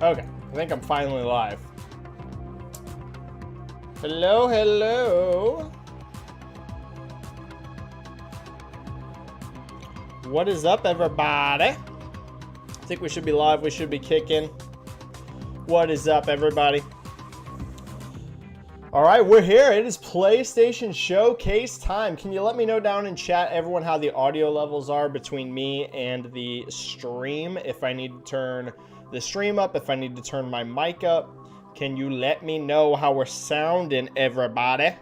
Okay, I think I'm finally live. Hello, hello. What is up, everybody? I think we should be live. We should be kicking. What is up, everybody? All right, we're here. It is PlayStation Showcase time. Can you let me know down in chat, everyone, how the audio levels are between me and the stream? If I need to turn the stream up, if I need to turn my mic up, can you let me know how we're sounding, everybody?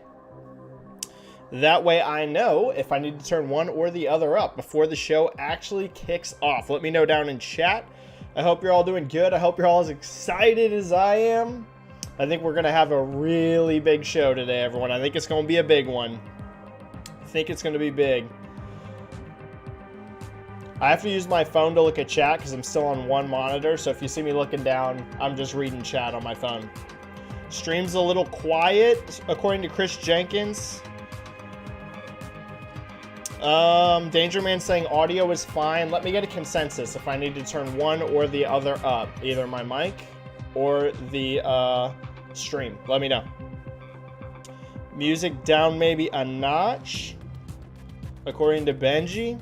That way I know if I need to turn one or the other up before the show actually kicks off. Let me know down in chat. I hope you're all doing good. I hope you're all as excited as I am. I think we're going to have a really big show today, everyone. I think it's going to be a big one. I think it's going to be big. I have to use my phone to look at chat because I'm still on one monitor. So if you see me looking down, I'm just reading chat on my phone. Stream's a little quiet, according to Chris Jenkins. Danger Man saying audio is fine. Let me get a consensus if I need to turn one or the other up. Either my mic or the stream. Let me know. Music down maybe a notch, according to Benji.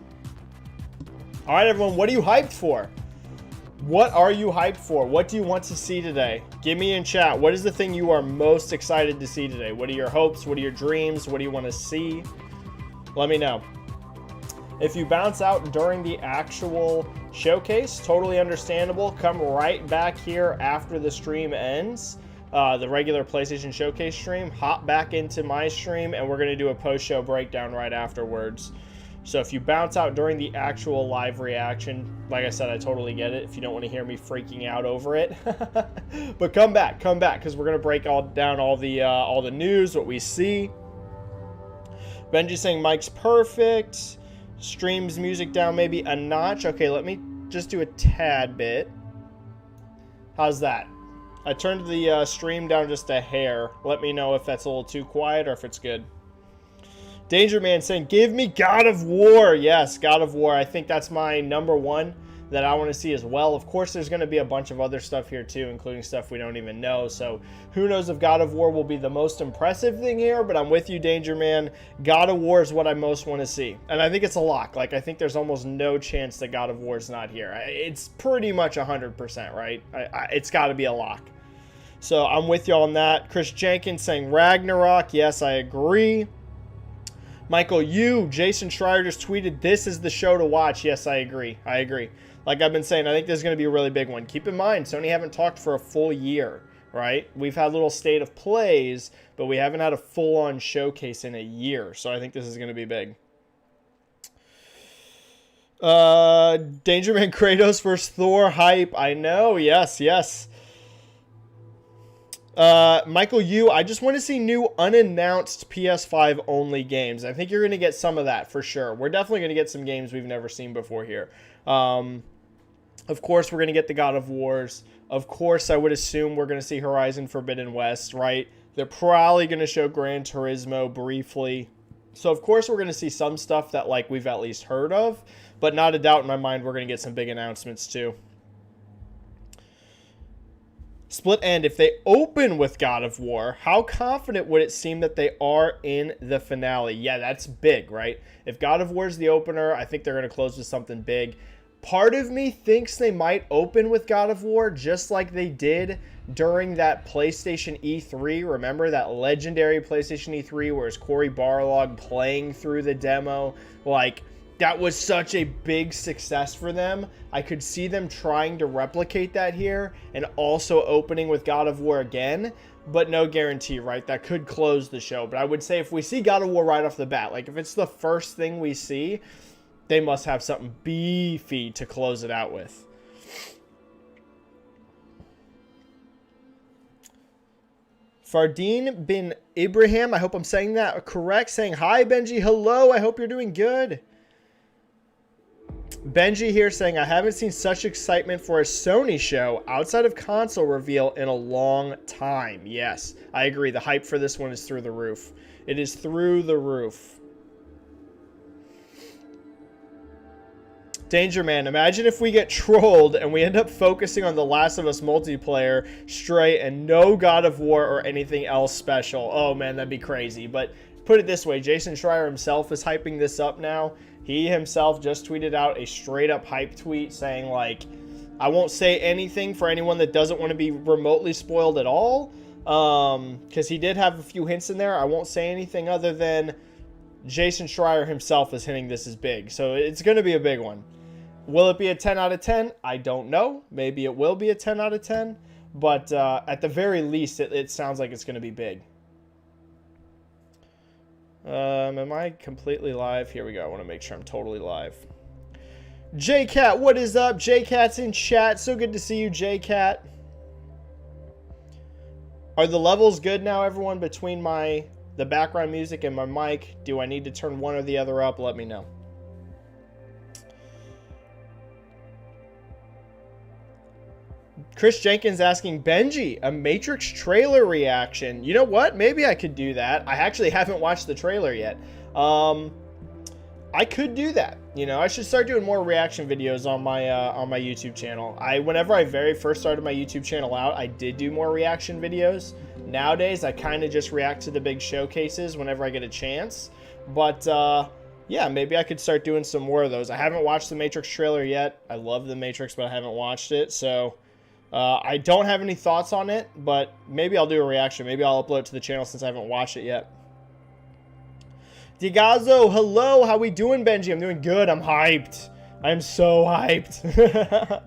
All right, everyone, what are you hyped for? What are you hyped for? What do you want to see today? Give me in chat. What is the thing you are most excited to see today? What are your hopes? What are your dreams? What do you want to see? Let me know. If you bounce out during the actual showcase, totally understandable. Come right back here after the stream ends, the regular PlayStation Showcase stream. Hop back into my stream, and we're going to do a post-show breakdown right afterwards. So if you bounce out during the actual live reaction, like I said, I totally get it if you don't want to hear me freaking out over it. But come back, because we're going to break down all the news, what we see. Benji saying Mike's perfect. Streams music down maybe a notch. Okay, let me just do a tad bit. How's that? I turned the stream down just a hair. Let me know if that's a little too quiet or if it's good. Danger Man saying, give me God of War. Yes, God of War. I think that's my number one that I want to see as well. Of course, there's going to be a bunch of other stuff here too, including stuff we don't even know. So who knows if God of War will be the most impressive thing here, but I'm with you, Danger Man. God of War is what I most want to see. And I think it's a lock. Like, I think there's almost no chance that God of War is not here. It's pretty much 100%, right? It's got to be a lock. So I'm with you on that. Chris Jenkins saying Ragnarok. Yes, I agree. Michael Yu, Jason Schreier just tweeted, this is the show to watch. Yes, I agree. I agree. Like I've been saying, I think this is going to be a really big one. Keep in mind, Sony haven't talked for a full year, right? We've had little state of plays, but we haven't had a full-on showcase in a year. So I think this is going to be big. Danger Man Kratos versus Thor hype. I know. Yes, yes. Michael Yu, I just want to see new unannounced PS5 only games. I think you're going to get some of that for sure. We're definitely going to get some games we've never seen before here. Of course, we're going to get the God of Wars. Of course, I would assume we're going to see Horizon Forbidden West, right? They're probably going to show Gran Turismo briefly. So, of course, we're going to see some stuff that, like, we've at least heard of. But not a doubt in my mind, we're going to get some big announcements, too. Split End, if they open with God of War, how confident would it seem that they are in the finale? Yeah, that's big, right? If God of War is the opener, I think they're going to close with something big. Part of me thinks they might open with God of War just like they did during that PlayStation E3. Remember that legendary PlayStation E3 where it's Cory Barlog playing through the demo? Like, that was such a big success for them. I could see them trying to replicate that here and also opening with God of War again, but no guarantee, right? That could close the show. But I would say if we see God of War right off the bat, like if it's the first thing we see, they must have something beefy to close it out with. Fardeen bin Ibrahim, I hope I'm saying that correct, saying, hi, Benji, hello, I hope you're doing good. Benji here saying, I haven't seen such excitement for a Sony show outside of console reveal in a long time. Yes, I agree. The hype for this one is through the roof. It is through the roof. Danger Man, imagine if we get trolled and we end up focusing on The Last of Us multiplayer straight and no God of War or anything else special. Oh man, that'd be crazy. But put it this way, Jason Schreier himself is hyping this up now. He himself just tweeted out a straight up hype tweet saying like, I won't say anything for anyone that doesn't want to be remotely spoiled at all. Because he did have a few hints in there. I won't say anything other than Jason Schreier himself is hinting this is big. So it's going to be a big one. Will it be a 10 out of 10? I don't know. Maybe it will be a 10 out of 10. But at the very least, it sounds like it's going to be big. Am I completely live? Here we go. I want to make sure I'm totally live. JCat, what is up? JCat's in chat. So good to see you, JCat. Are the levels good now, everyone, between the background music and my mic? Do I need to turn one or the other up? Let me know. Chris Jenkins asking, Benji, a Matrix trailer reaction. You know what? Maybe I could do that. I actually haven't watched the trailer yet. I could do that. You know, I should start doing more reaction videos on my YouTube channel. Whenever I very first started my YouTube channel out, I did do more reaction videos. Nowadays, I kind of just react to the big showcases whenever I get a chance. But yeah, maybe I could start doing some more of those. I haven't watched the Matrix trailer yet. I love the Matrix, but I haven't watched it. So I don't have any thoughts on it, but maybe I'll do a reaction. Maybe I'll upload it to the channel since I haven't watched it yet. Digazo, hello. How we doing, Benji? I'm doing good. I'm hyped. I'm so hyped.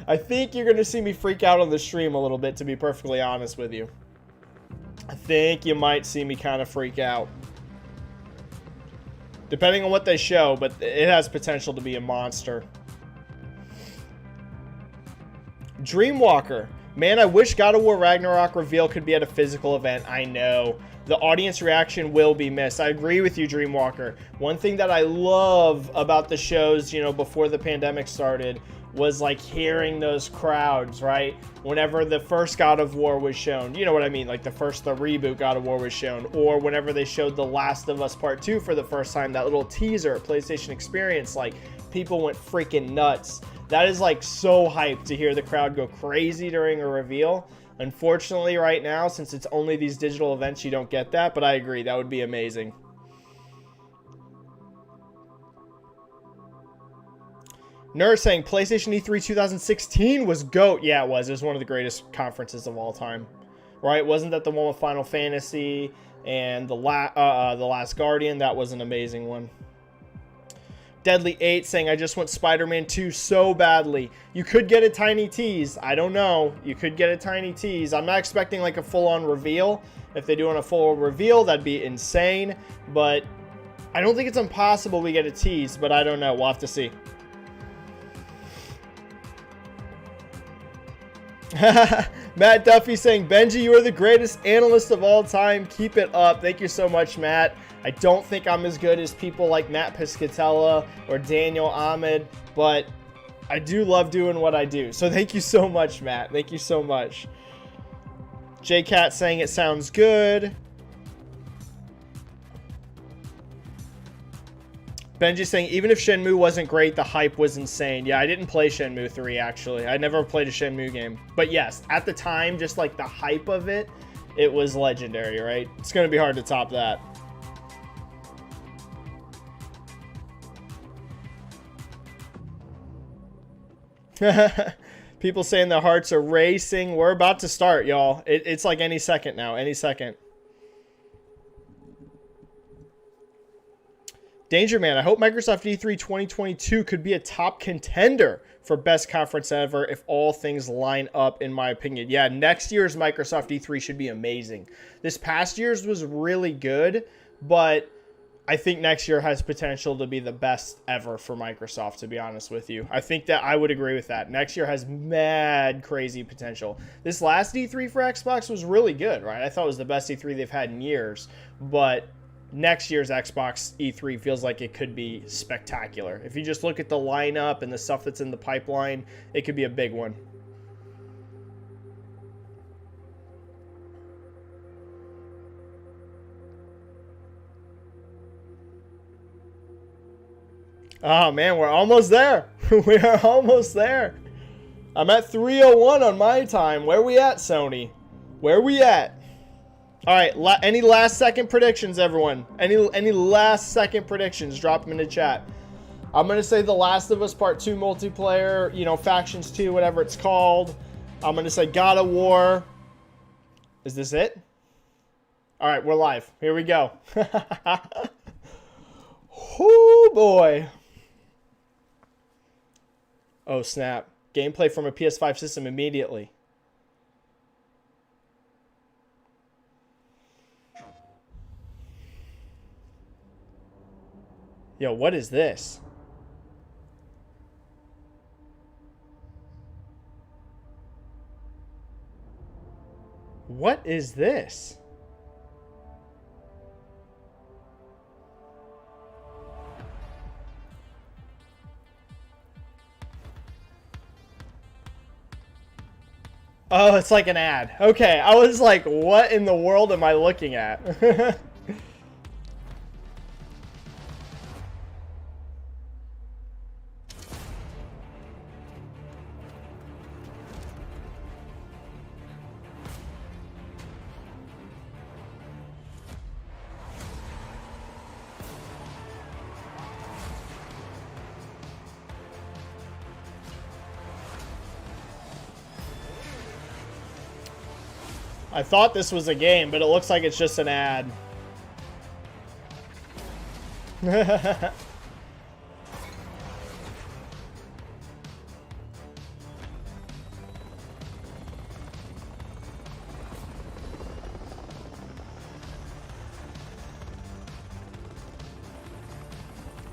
I think you're going to see me freak out on the stream a little bit, to be perfectly honest with you. I think you might see me kind of freak out. Depending on what they show, but it has potential to be a monster. Dreamwalker. Man, I wish God of War Ragnarok reveal could be at a physical event. I know. The audience reaction will be missed. I agree with you, Dreamwalker. One thing that I love about the shows, you know, before the pandemic started was like hearing those crowds, right? Whenever the first God of War was shown, you know what I mean? Like the reboot God of War was shown, or whenever they showed The Last of Us Part 2 for the first time, that little teaser, PlayStation Experience, like people went freaking nuts. That is like so hyped to hear the crowd go crazy during a reveal. Unfortunately, right now, since it's only these digital events, you don't get that, but I agree, that would be amazing. Nerd saying PlayStation E3 2016 was GOAT. Yeah, it was. It was one of the greatest conferences of all time. Right? Wasn't that the one with Final Fantasy and the Last Guardian? That was an amazing one. Deadly 8 saying, I just want Spider-Man 2 so badly. You could get a tiny tease. I don't know. You could get a tiny tease. I'm not expecting like a full-on reveal. If they do a full reveal, that'd be insane. But I don't think it's impossible we get a tease, but I don't know. We'll have to see. Matt Duffy saying, Benji, you are the greatest analyst of all time. Keep it up. Thank you so much, Matt. I don't think I'm as good as people like Matt Piscatella or Daniel Ahmed, but I do love doing what I do. So thank you so much, Matt. Thank you so much. JCat saying it sounds good. Benji saying, even if Shenmue wasn't great, the hype was insane. Yeah, I didn't play Shenmue 3, actually. I never played a Shenmue game. But yes, at the time, just like the hype of it, it was legendary, right? It's going to be hard to top that. People saying their hearts are racing. We're about to start, y'all. It's like any second now, any second. Danger Man, I hope Microsoft E3 2022 could be a top contender for best conference ever if all things line up, in my opinion. Yeah, next year's Microsoft E3 should be amazing. This past year's was really good, but I think next year has potential to be the best ever for Microsoft, to be honest with you. I think that I would agree with that. Next year has mad crazy potential. This last E3 for Xbox was really good, right? I thought it was the best E3 they've had in years, but next year's Xbox E3 feels like it could be spectacular. If you just look at the lineup and the stuff that's in the pipeline, it could be a big one. Oh man, we're almost there. We are almost there. I'm at 3:01 on my time. Where we at, Sony? Where we at? All right. Any last second predictions, everyone? Any last second predictions? Drop them in the chat. I'm gonna say The Last of Us Part 2 multiplayer. You know, Factions 2, whatever it's called. I'm gonna say God of War. Is this it? All right, we're live. Here we go. Oh boy. Oh snap. Gameplay from a PS5 system immediately. Yo, what is this? What is this? Oh, it's like an ad. Okay, I was like, what in the world am I looking at? I thought this was a game, but it looks like it's just an ad.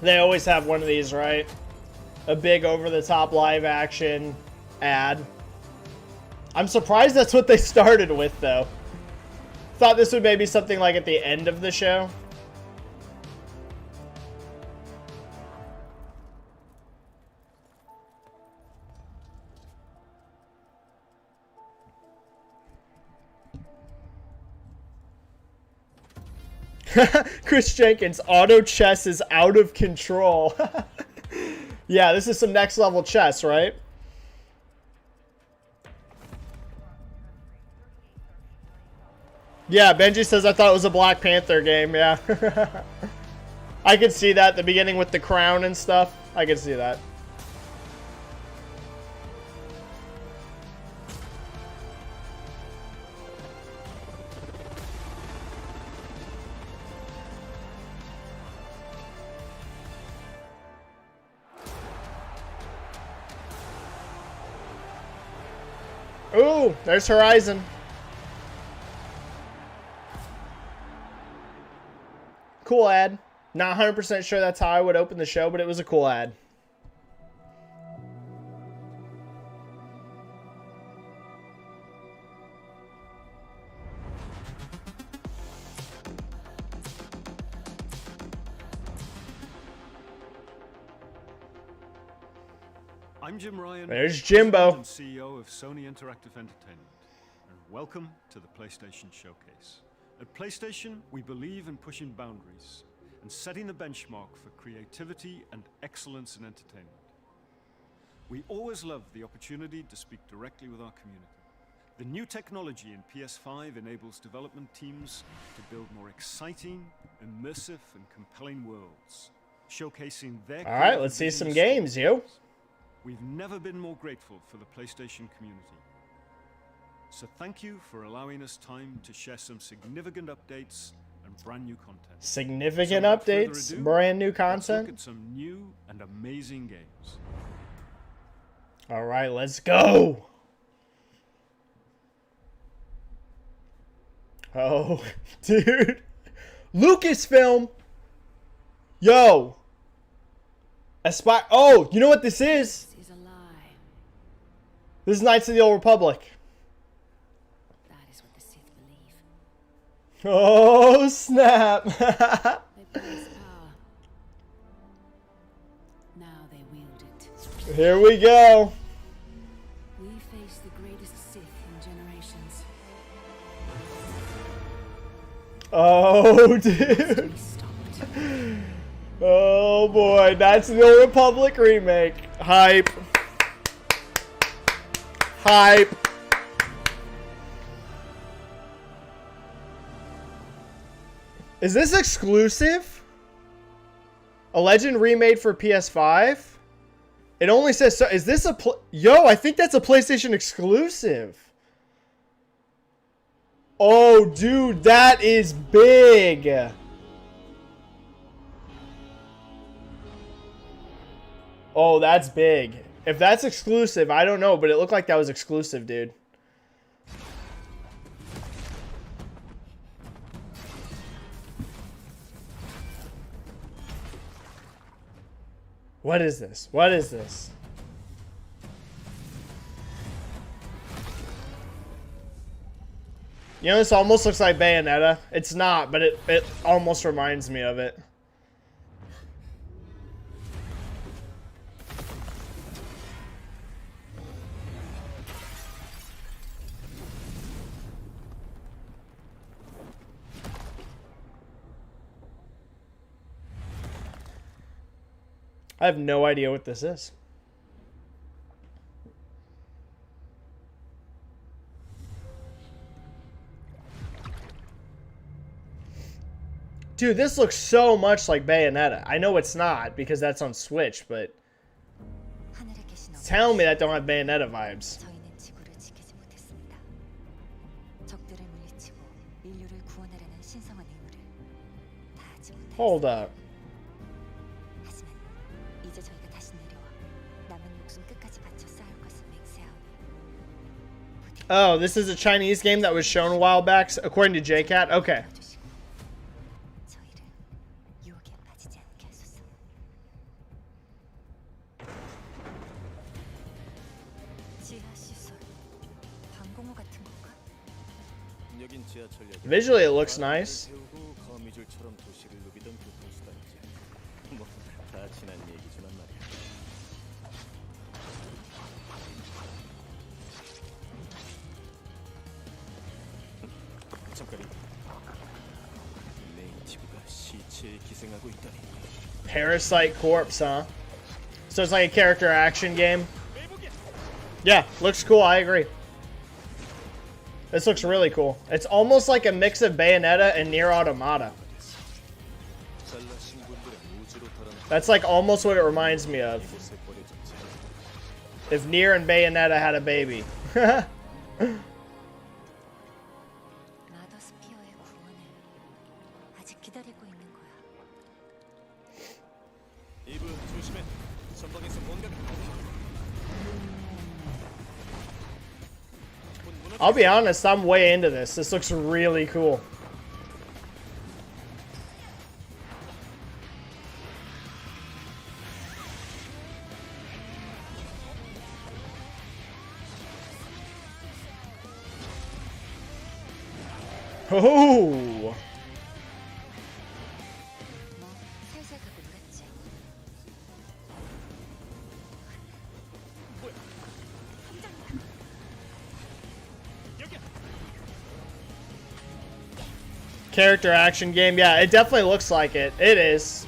They always have one of these, right? A big over-the-top live action ad. I'm surprised that's what they started with, though. Thought this would maybe something like at the end of the show. Chris Jenkins, auto chess is out of control. Yeah, this is some next level chess, right? Yeah, Benji says I thought it was a Black Panther game, yeah. I could see that, the beginning with the crown and stuff. I could see that. Ooh, there's Horizon. Cool ad. Not 100% sure that's how I would open the show, but it was a cool ad. I'm Jim Ryan. There's Jimbo. And CEO of Sony Interactive Entertainment. And welcome to the PlayStation Showcase. At PlayStation, we believe in pushing boundaries and setting the benchmark for creativity and excellence in entertainment. We always love the opportunity to speak directly with our community. The new technology in PS5 enables development teams to build more exciting, immersive, and compelling worlds, showcasing their... All right, let's see some games, yo. We've never been more grateful for the PlayStation community. So thank you for allowing us time to share some significant updates and brand new content. Significant updates, brand new content. Let's look at some new and amazing games. All right, let's go. Oh, dude. Lucasfilm. Yo. Aspire. Oh, you know what this is? This is a lie. This is Knights of the Old Republic. That is what the Sith believe. Oh, snap. They praise power. Now they wield it. Here we go. We face the greatest Sith in generations. Oh, To dude. be stopped. Oh boy, that's the Old Republic remake. Hype. Hype. Is this exclusive? A Legend remade for PS5? It only says so. Is this a yo? I think that's a PlayStation exclusive. Oh, dude, that is big. Oh, that's big. If that's exclusive, I don't know, but it looked like that was exclusive, dude. What is this? What is this? You know, this almost looks like Bayonetta. It's not, but it almost reminds me of it. I have no idea what this is. Dude, this looks so much like Bayonetta. I know it's not because that's on Switch, but tell me that don't have Bayonetta vibes. Hold up. Oh, this is a Chinese game that was shown a while back, according to JCat? Okay. Visually, it looks nice. Parasite Corpse, huh? So it's like a character action game? Yeah, looks cool, I agree. This looks really cool. It's almost like a mix of Bayonetta and Nier Automata. That's like almost what it reminds me of. If Nier and Bayonetta had a baby. I'll be honest, I'm way into this. This looks really cool. Oh! Character action game. Yeah, it definitely looks like it. It is.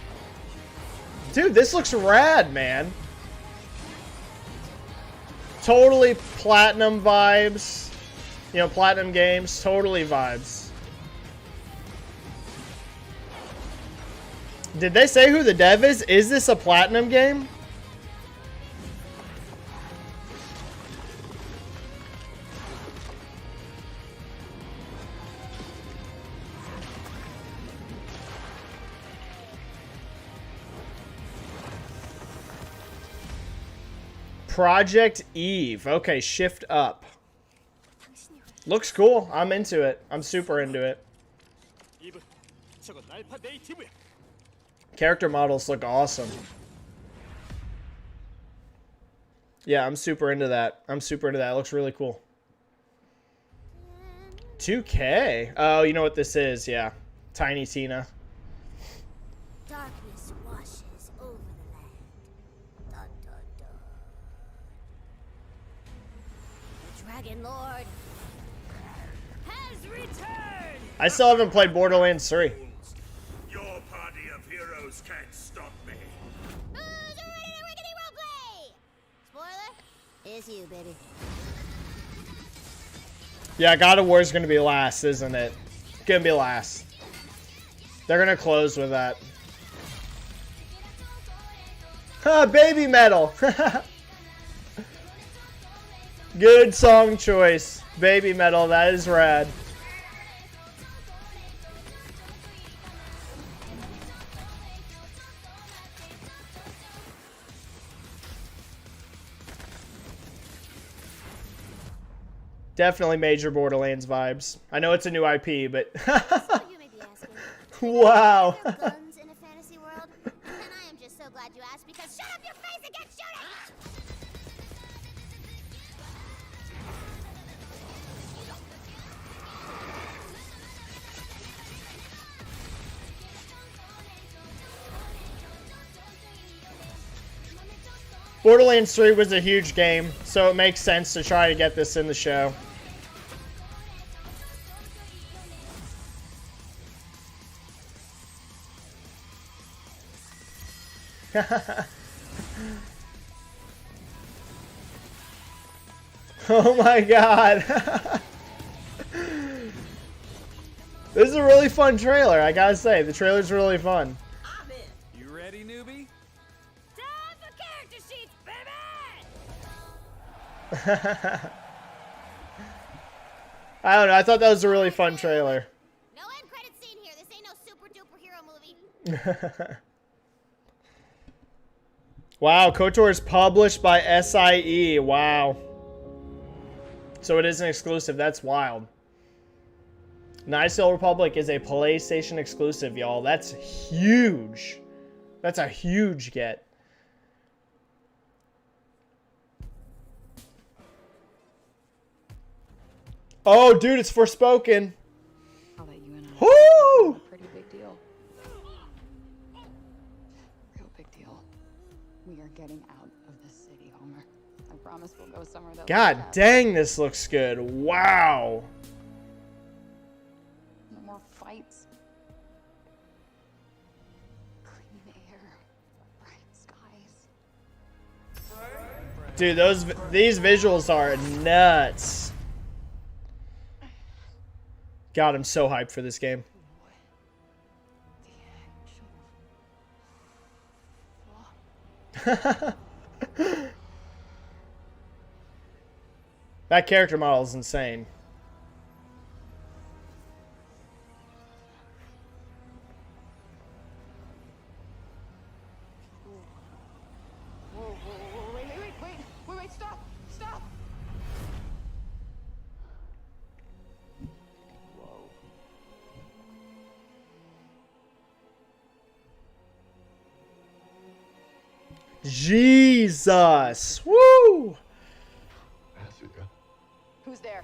Dude, this looks rad, man. Totally platinum vibes. You know, platinum games. Totally vibes. Did they say who the dev is? Is this a platinum game? Project Eve. Okay, shift up. Looks cool. I'm into it. I'm super into it. Character models look awesome. Yeah, I'm super into that. I'm super into that. It looks really cool. 2K. Oh, you know what this is? Yeah. Tiny Tina. Darkness washes over the land. Dun, dun, dun. The Dragon Lord has returned. I still haven't played Borderlands 3. Your party of heroes can't stop It's you, baby. Yeah, God of War is gonna be last, isn't it? Gonna be last. They're gonna close with that. Huh, Baby Metal. Good song choice. Baby Metal, that is rad. Definitely major Borderlands vibes. I know it's a new IP, but You may be asking, wow. are there guns in a fantasy world? And I am just so glad you asked because shut up your face and get shooting! Borderlands 3 was a huge game, so it makes sense to try to get this in the show. Oh my god. This is a really fun trailer, I gotta say. The trailer's really fun. I'm in. You ready, newbie? Time for character sheets, baby! I don't know, I thought that was a really fun trailer. No end credit scene here. This ain't no super duper hero movie. Wow, KOTOR is published by SIE. Wow. So it is an exclusive. That's wild. Knights of the Old Republic is a PlayStation exclusive, y'all. That's huge. That's a huge get. Oh, dude, it's Forspoken. I'll let you in on Woo! a pretty big deal. Real big deal. We are getting out of this city, Homer. I promise we'll go somewhere that God we have. dang, this looks good. Wow. No more fights. Clean air. Bright skies. Dude, these visuals are nuts. God, I'm so hyped for this game. That character model is insane. Wait, stop! Stop! Jesus! Woo! Earth, yeah? Who's there?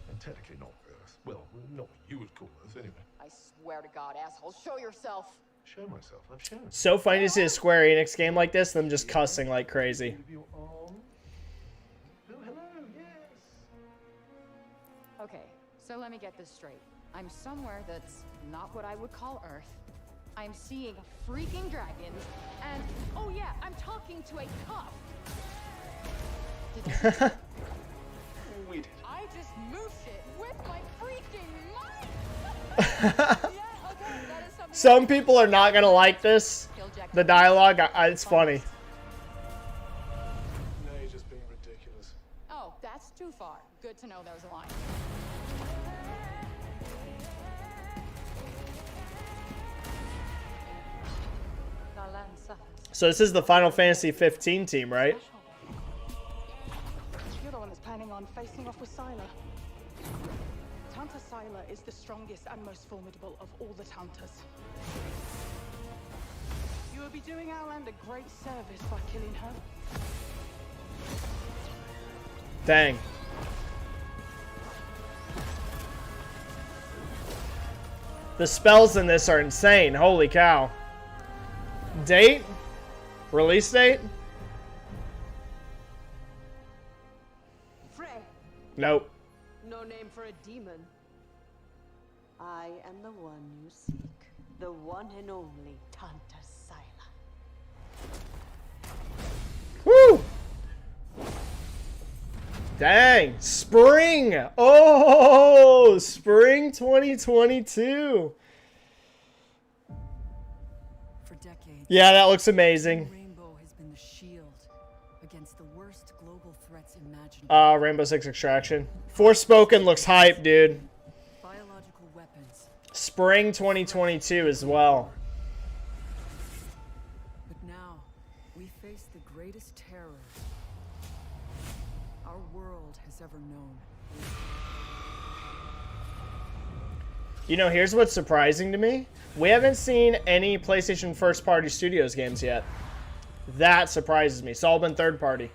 And technically not Earth. Well, not what you would call Earth, anyway. I swear to God, asshole, show yourself! Show myself. I've shown. So funny to see a Square Enix game like this, them just cussing like crazy. Give your arm. Oh, hello, yes. Okay, so let me get this straight. I'm somewhere that's not what I would call Earth. I'm seeing freaking dragons, and oh yeah, I'm talking to a cuff. We did. I just moved it with my freaking mind. Yeah, okay, that is something. Some people are not gonna like this. The dialogue, it's funny. No, you're just being ridiculous. Oh, that's too far. Good to know there's a line. So this is the Final Fantasy 15 team, right? You're the one that's planning on facing off with Sylar. Tanta Sylar is the strongest and most formidable of all the Tantas. You will be doing our land a great service by killing her. Dang. The spells in this are insane. Holy cow. Date? Release date? Frey, Nope. no name for a demon. I am the one you seek, the one and only Tanta Sylar. Woo! Dang. Spring. Oh, spring 2022. For decades, Yeah, that looks amazing. Rainbow has been the shield against the worst global threats imaginable. Rainbow Six Extraction. Forspoken looks hype, dude. Biological weapons. Spring 2022 as well. But now, we face the greatest terror our world has ever known. You know, here's what's surprising to me. We haven't seen any PlayStation first-party studios games yet. That surprises me. It's all been third-party.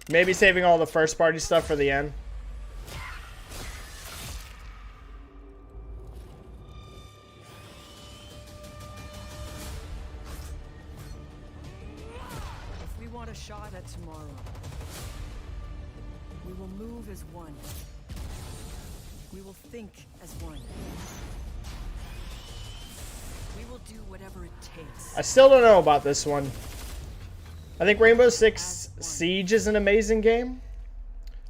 Maybe saving all the first-party stuff for the end. If we want a shot at tomorrow, we will move as one. We will think as one. We will do whatever it takes. I still don't know about this one. I think Rainbow Six Siege is an amazing game.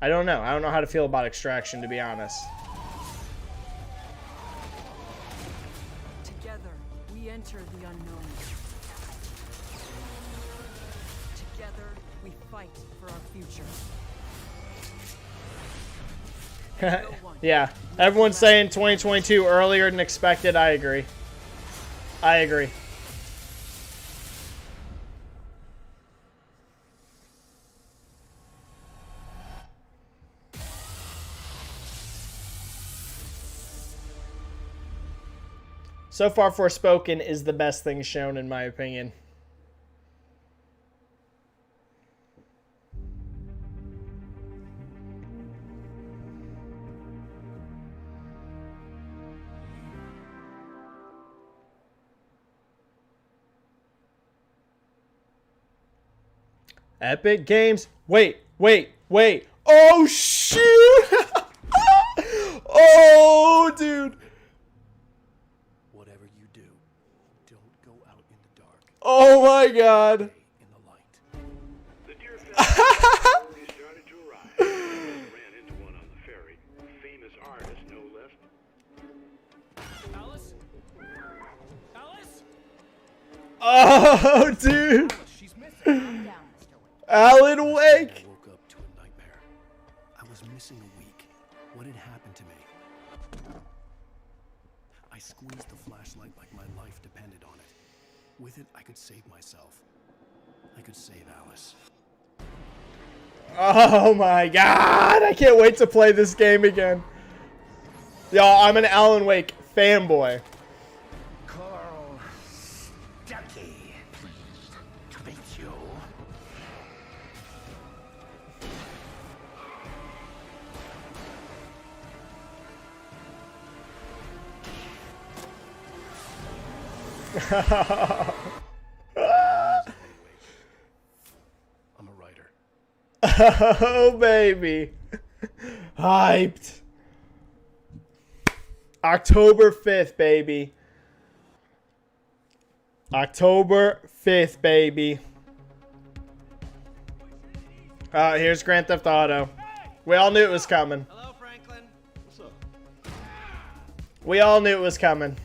I don't know. I don't know how to feel about Extraction, to be honest. Together, we enter the unknown. Together, we fight for our future. Yeah. Everyone's saying 2022 earlier than expected. I agree. I agree. So far, Forspoken is the best thing shown, in my opinion. Epic Games. Wait. Oh, shoot. Oh, dude. Whatever you do, don't go out in the dark. Oh, my God. In the light. The deer already started to arrive. Ran into one on the ferry. Famous artist, no less. Alice? Alice? Oh, dude. She's missing. Alan Wake. I woke up to a nightmare. I was missing a week. What had happened to me? I squeezed the flashlight like my life depended on it. With it, I could save myself. I could save Alice. Oh, my God. I can't wait to play this game again. Y'all, I'm an Alan Wake fanboy. Carl Stucky. Pleased to meet you. I'm a writer. Oh, baby. Hyped. October 5th, baby. October 5th, baby. Here's Grand Theft Auto. We all knew it was coming. Hello, Franklin. What's up? We all knew it was coming.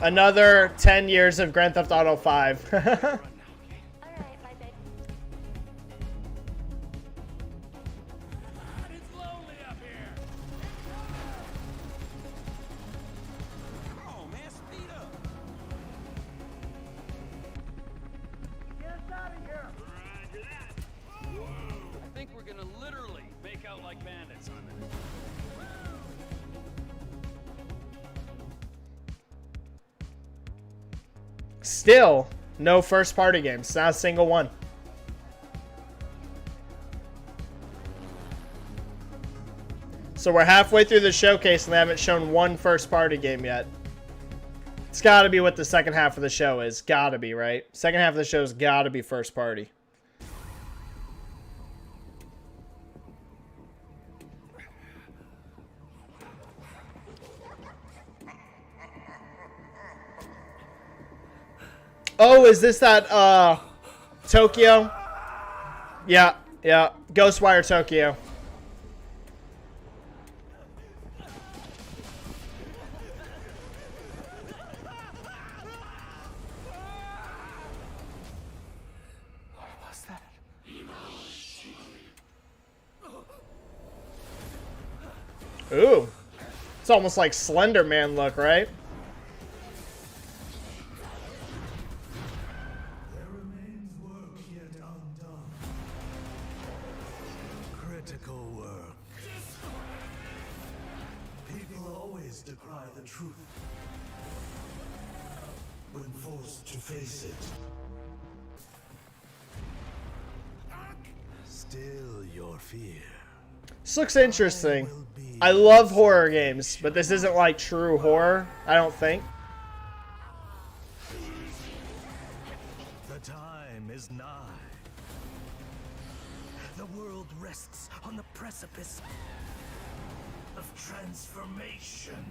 Another 10 years of Grand Theft Auto 5. Alright, my babe. It's lonely up here. Oh, man, speed up. Get us out of here. Roger that. I think we're gonna literally make out like bandits on this. Still, no first party games. Not a single one. So we're halfway through the showcase and they haven't shown one first party game yet. It's gotta be what the second half of the show is. Gotta be, right? Second half of the show's gotta be first party. Oh, is this that, Tokyo? Yeah, yeah. Ghostwire Tokyo. Ooh. It's almost like Slender Man look, right? There remains work yet undone. Critical work. People always decry the truth when forced to face it. Still your fear. This looks interesting. I love horror games, but this isn't like true horror, I don't think. The time is nigh. The world rests on the precipice of transformation.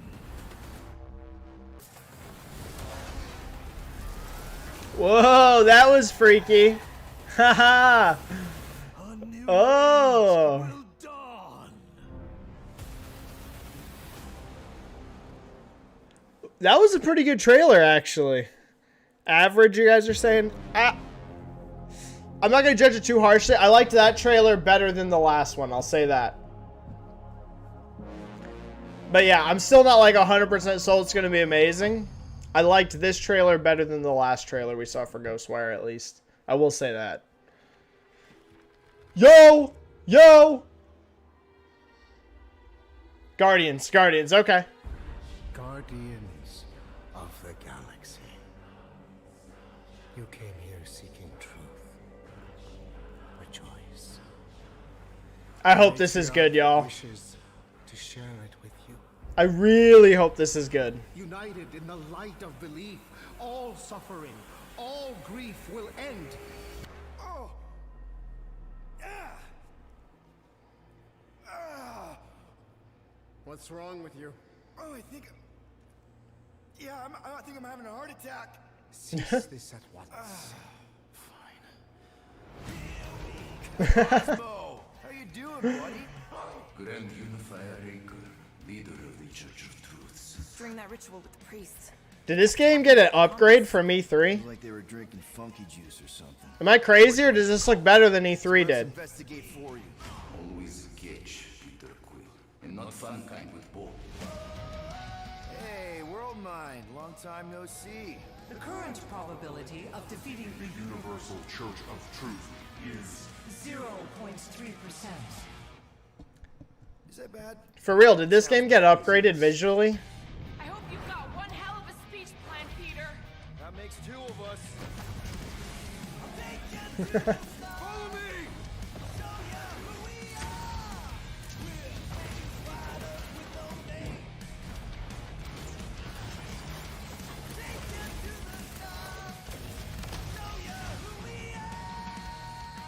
Whoa, that was freaky. Haha. Oh. That was a pretty good trailer, actually. Average, you guys are saying? I'm not going to judge it too harshly. I liked that trailer better than the last one. I'll say that. But yeah, I'm still not like 100% sold it's going to be amazing. I liked this trailer better than the last trailer we saw for Ghostwire, at least. I will say that. Yo! Yo! Guardians. Guardians. Okay. Guardians of the galaxy. You came here seeking truth. Rejoice. I hope this is good, y'all. Wishes to share it with you. I really hope this is good. United in the light of belief, all suffering, all grief will end. Oh. What's wrong with you? Oh, I think I'm having a heart attack. Cease this at once. Cosmo, how you doing, buddy? Grand Unifier Raker, leader of the Church of Truths. During that ritual with the priests. Did this game get an upgrade from E3? Like they were drinking funky juice or something. Am I crazy, or does this look better than E3 did? Investigate for you. Always catch, Peter Quill, and not fun kind with Bo. Hey, World Mind, long time no see. The current probability of defeating the Universal Church of Truth is 0.3%. Is that bad? For real, did this game get upgraded visually? I hope you've got one hell of a speech plan, Peter. That makes two of us. Follow me!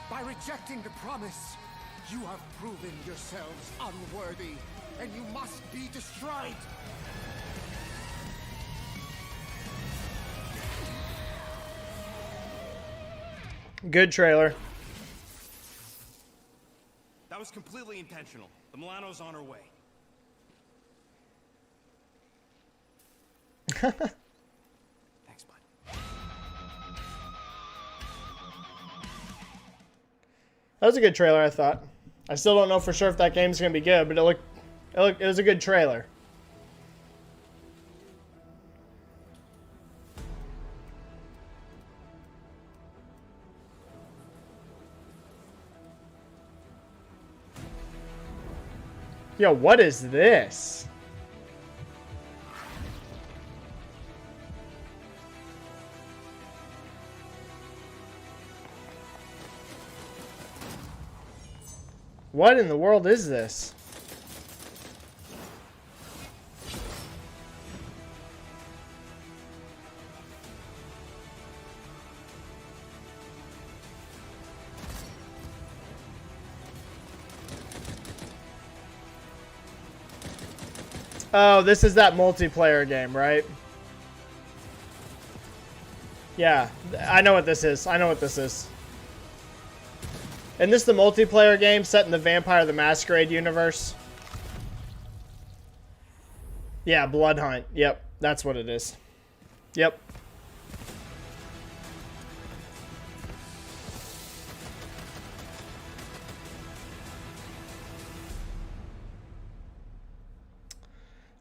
By rejecting the promise, you have proven yourselves unworthy, and you must be destroyed. Good trailer. That was completely intentional. The Milano's on her way. Thanks, bud. That was a good trailer, I thought. I still don't know for sure if that game's gonna be good, but it was a good trailer. Yo, what is this? What in the world is this? Oh, this is that multiplayer game, right? Yeah, I know what this is. I know what this is. Isn't this the multiplayer game set in the Vampire the Masquerade universe? Yeah, Blood Hunt. Yep, that's what it is. Yep.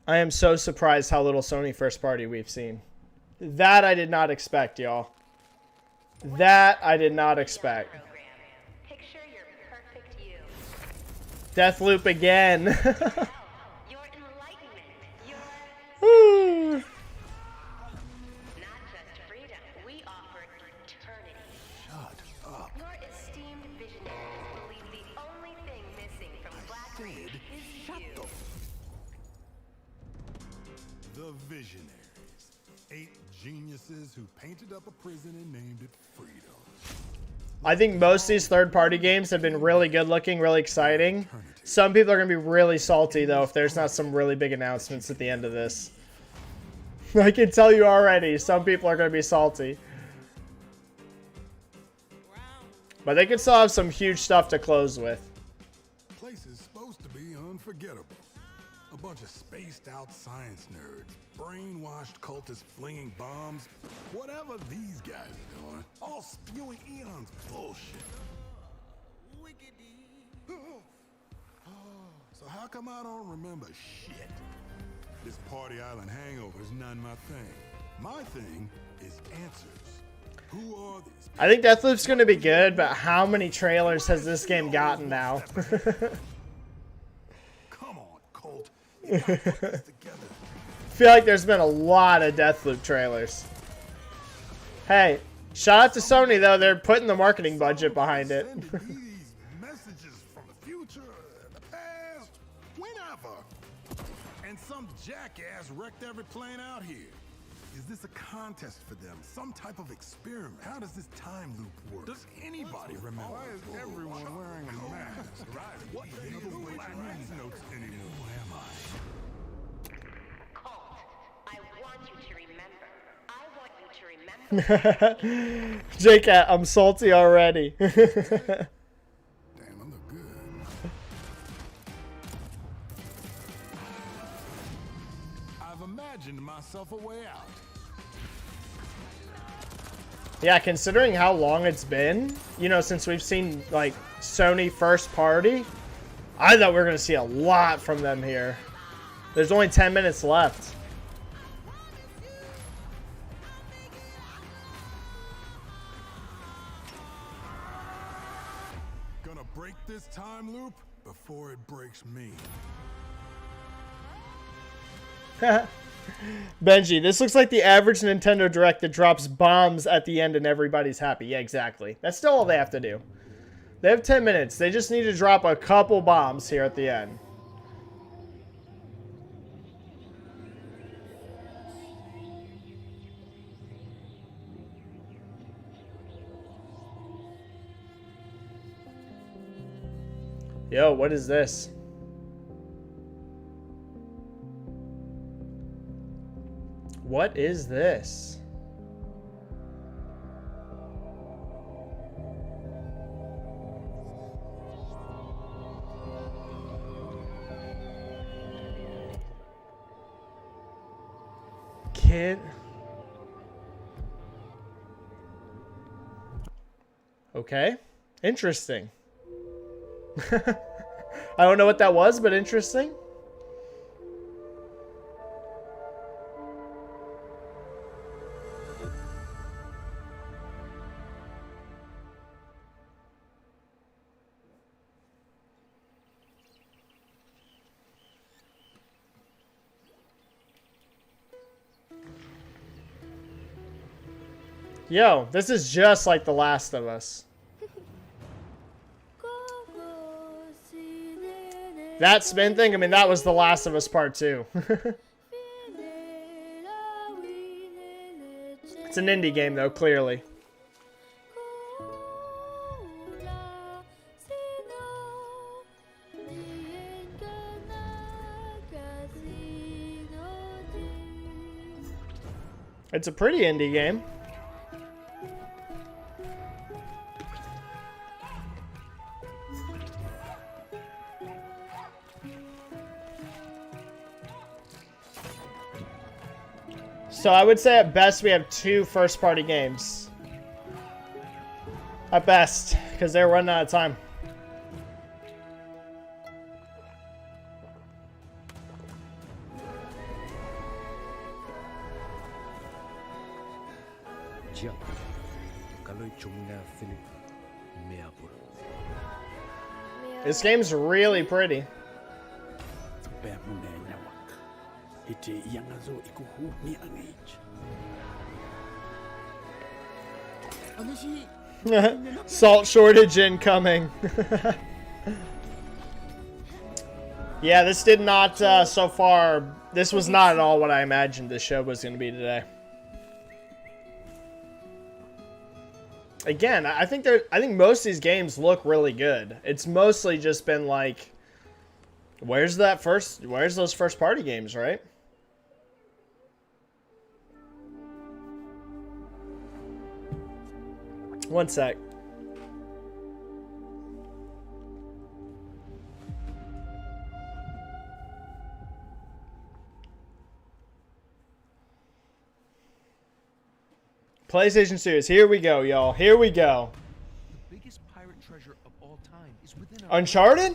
I am so surprised how little Sony first party we've seen. That I did not expect, y'all. That I did not expect. Deathloop again. Woo. The Visionaries. 8 geniuses who painted up a prison and named it Freedom. I think most of these third-party games have been really good-looking, really exciting. Some people are going to be really salty, though, if there's not some really big announcements at the end of this. I can tell you already, some people are going to be salty. But they can still have some huge stuff to close with. Place is supposed to be unforgettable. A bunch of spaced-out science nerds, brainwashed cultists flinging bombs, whatever these guys are doing, all spewing eons bullshit. So how come I don't remember shit? This Party Island hangover is not my thing. My thing is answers. Who are these? I think Deathloop's going to be good, but how many trailers has this game gotten now? Come on, Colt. You gotta put this together. I feel like there's been a lot of Deathloop trailers. Hey, shout out to Sony, though. They're putting the marketing budget behind it. These messages from the future, the past, whenever. And some jackass wrecked every plane out here. Is this a contest for them? Some type of experiment? How does this time loop work? Does anybody remember? Why is everyone wearing a mask? What day is Black Man's notes anymore? Who am I? I want you to remember. J-Cat, I'm salty already. Damn, I look good. I've imagined myself a way out. Yeah, considering how long it's been, you know, since we've seen, like, Sony first party, I thought we were going to see a lot from them here. There's only 10 minutes left. Gonna break this time loop before it breaks me. Benji, this looks like the average Nintendo Direct that drops bombs at the end and everybody's happy. Yeah, exactly. That's still all they have to do. They have 10 minutes. They just need to drop a couple bombs here at the end. Yo, what is this? What is this? Kid. Okay. Interesting. I don't know what that was, but interesting. Yo, this is just like The Last of Us. That spin thing, I mean, that was The Last of Us Part 2. It's an indie game, though, clearly. It's a pretty indie game. So I would say at best we have 2 first-party games. At best, because they're running out of time. This game's really pretty. Salt shortage incoming. Yeah, this did not, so far, this was not at all what I imagined this show was going to be today. Again, I think most of these games look really good. It's mostly just been like, where's those first party games, right? One sec. PlayStation Studios. Here we go, y'all. Here we go. The biggest pirate treasure of all time is within our Uncharted?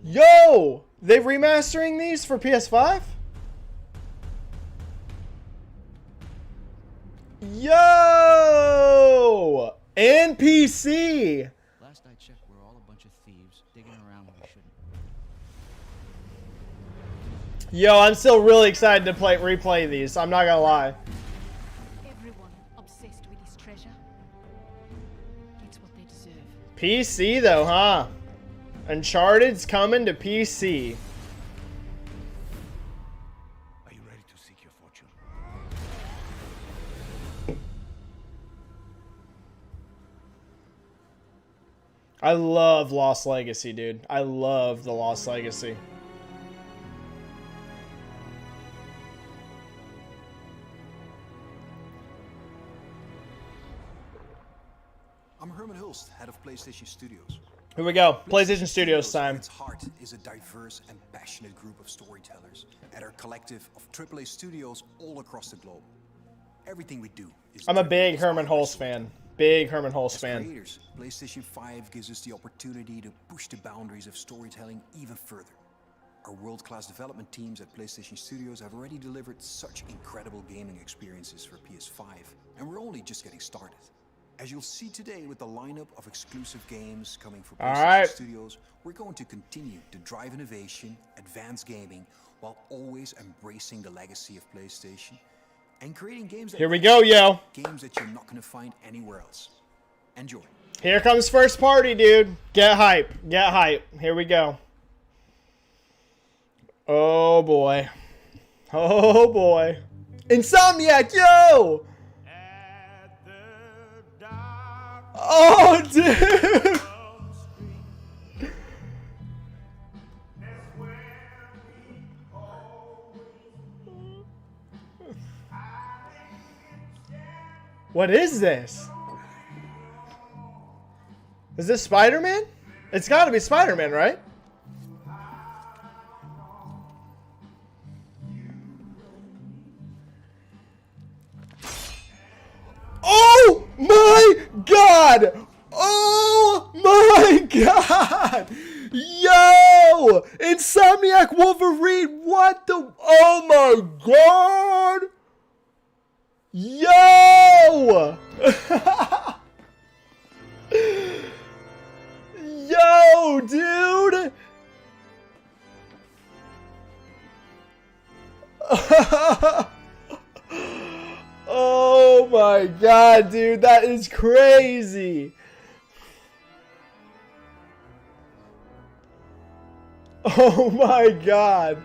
Yo! They remastering these for PS5? Yo! And PC! Last I checked, we're all a bunch of thieves digging around when we shouldn't. Yo, I'm still really excited to replay these. I'm not gonna lie. Everyone obsessed with this treasure gets what they deserve. PC though, huh? Uncharted's coming to PC. Are you ready to seek your fortune? I love Lost Legacy, dude. I love the Lost Legacy. I'm Herman Hulst, head of PlayStation Studios. Here we go. PlayStation Studios time. At its heart is a diverse and passionate group of storytellers at our collective of AAA studios all across the globe. Everything we do is... I'm a big Herman Hulst fan. Big Herman Hulst fan. Creators, PlayStation 5 gives us the opportunity to push the boundaries of storytelling even further. Our world-class development teams at PlayStation Studios have already delivered such incredible gaming experiences for PS5, and we're only just getting started. As you'll see today with the lineup of exclusive games coming from PlayStation Studios, we're going to continue to drive innovation, advance gaming, while always embracing the legacy of PlayStation and creating games that... Here we go, yo. Games that you're not going to find anywhere else. Enjoy. Here comes first party, dude. Get hype. Get hype. Here we go. Oh, boy. Oh, boy. Insomniac, yo! Oh, dude! What is this? Is this Spider-Man? It's gotta be Spider-Man, right? Oh my god! Oh my god! Yo! Insomniac Wolverine! What the? Oh my god! Yo! Yo, dude! Oh my god, dude, that is crazy. Oh my god.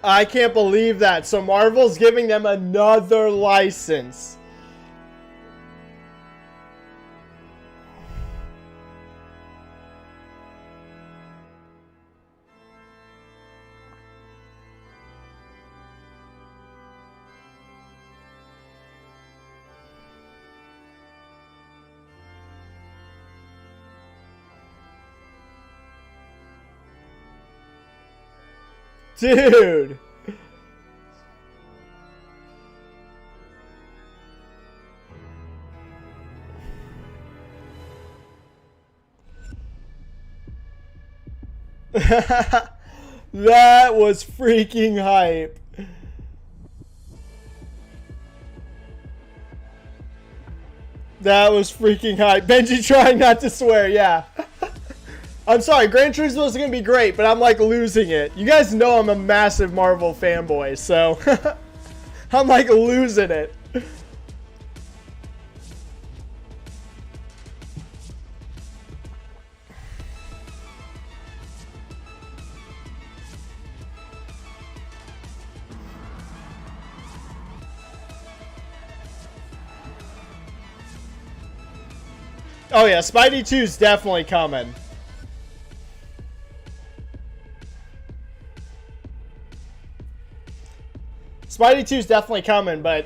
I can't believe that. So Marvel's giving them another license. Dude. That was freaking hype. That was freaking hype. Benji trying not to swear, yeah. I'm sorry, Gran Turismo is going to be great, but I'm like losing it. You guys know I'm a massive Marvel fanboy, so I'm like losing it. Oh yeah, Spidey 2 is definitely coming. Spidey 2 is definitely coming, but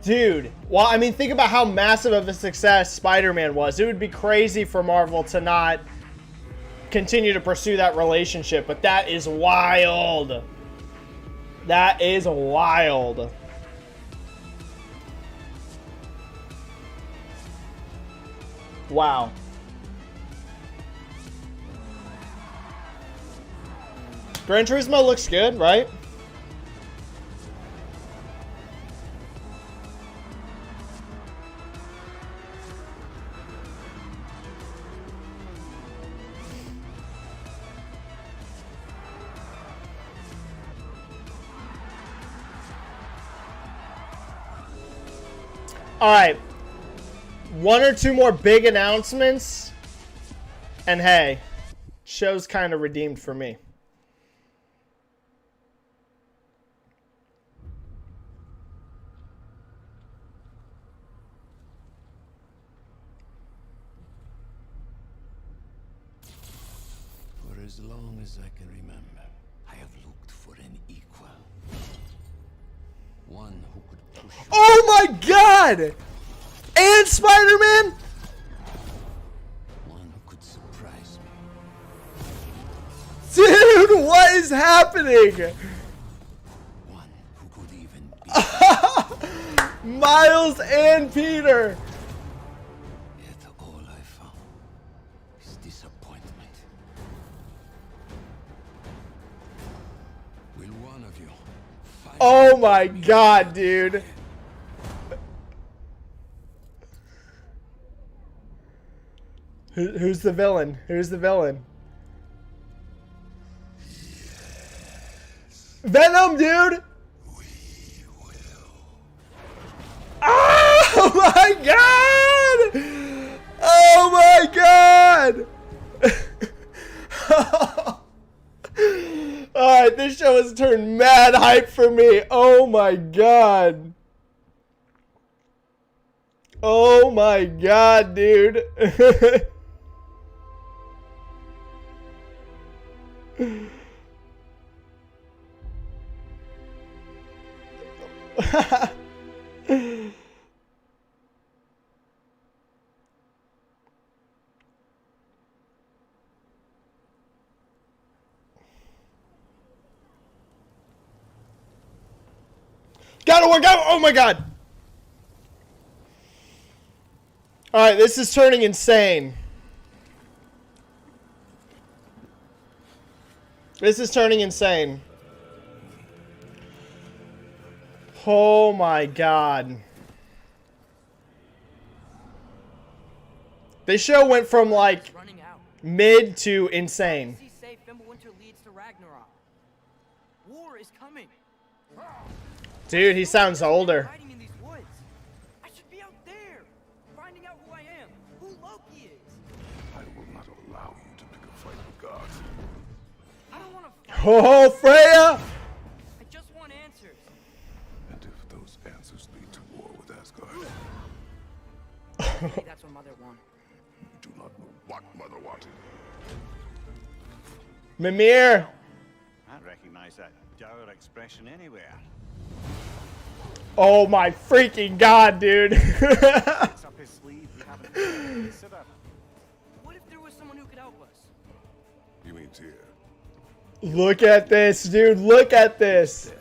dude, well, I mean, think about how massive of a success Spider-Man was. It would be crazy for Marvel to not continue to pursue that relationship, but that is wild. That is wild. Wow. Gran Turismo looks good, right? All right. One or two more big announcements. And hey, show's kind of redeemed for me. For as long as I can remember, I have looked for an equal. One who could push. Oh my god! And Spider-Man? One who could surprise me. Dude, what is happening? One who could even be. Miles and Peter. Yet all I found is disappointment. Will one of you fight? Oh my god, dude. Who's the villain? Who's the villain? Yes. Venom, dude! Oh my god! Oh my god! Alright, this show has turned mad hype for me. Oh my god. Oh my god, dude. Gotta work out. Oh my god. Alright, this is turning insane. This is turning insane. Oh my god. This show went from like mid to insane. War is coming. Dude, he sounds older. I should be out there, finding out who I am, who Loki is. I will not allow you to pick a fight with gods. I don't want to. Oh, Freya! I just want answers. And if those answers lead to war with Asgard, Maybe that's what Mother wanted. you do not know what Mother wanted. Mimir! I recognize that dour expression anywhere. Oh my freaking god, dude. It's up his sleeve. We haven't considered. What if there was someone who could help us? You mean Tyr? Look at this, dude. Look at this.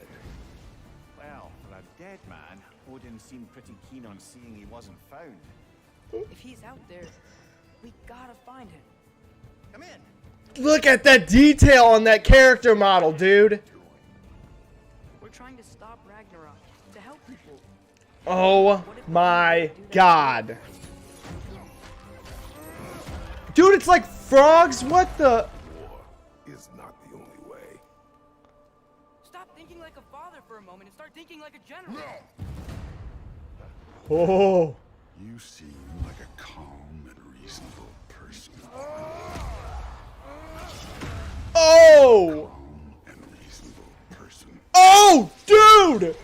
Well, for a dead man, Odin seemed pretty keen on seeing he wasn't found. If he's out there, we gotta find him. Come in. Look at that detail on that character model, dude. We're trying to stop Ragnarok, to help people. Oh my god. Dude, it's like frogs. What the? Is not the only way. Stop thinking like a father for a moment and start thinking like a general. Oh. You seem like a calm and reasonable person. Oh. Calm and reasonable person. Oh, dude.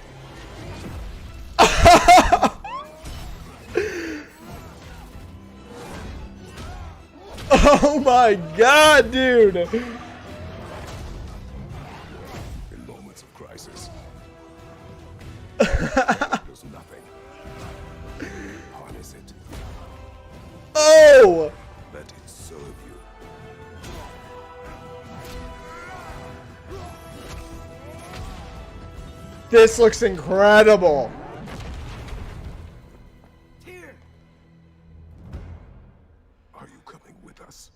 Oh my god, dude. In moments of crisis, there's nothing. Harness it. Oh. Let it serve you. This looks incredible. Are you coming with us?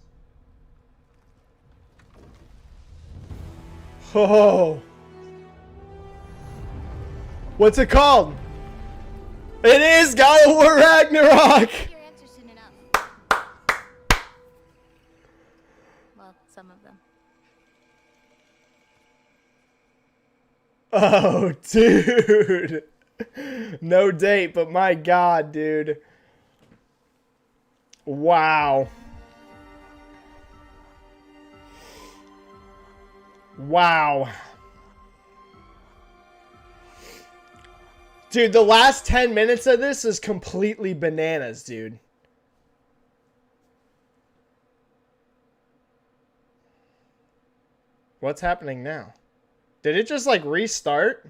Oh. What's it called? It is God of War Ragnarok. Your answer soon enough. Well, some of them. Oh, dude. No date, but my god, dude. Wow. Wow. Dude, the last 10 minutes of this is completely bananas, dude. What's happening now? Did it just, like, restart?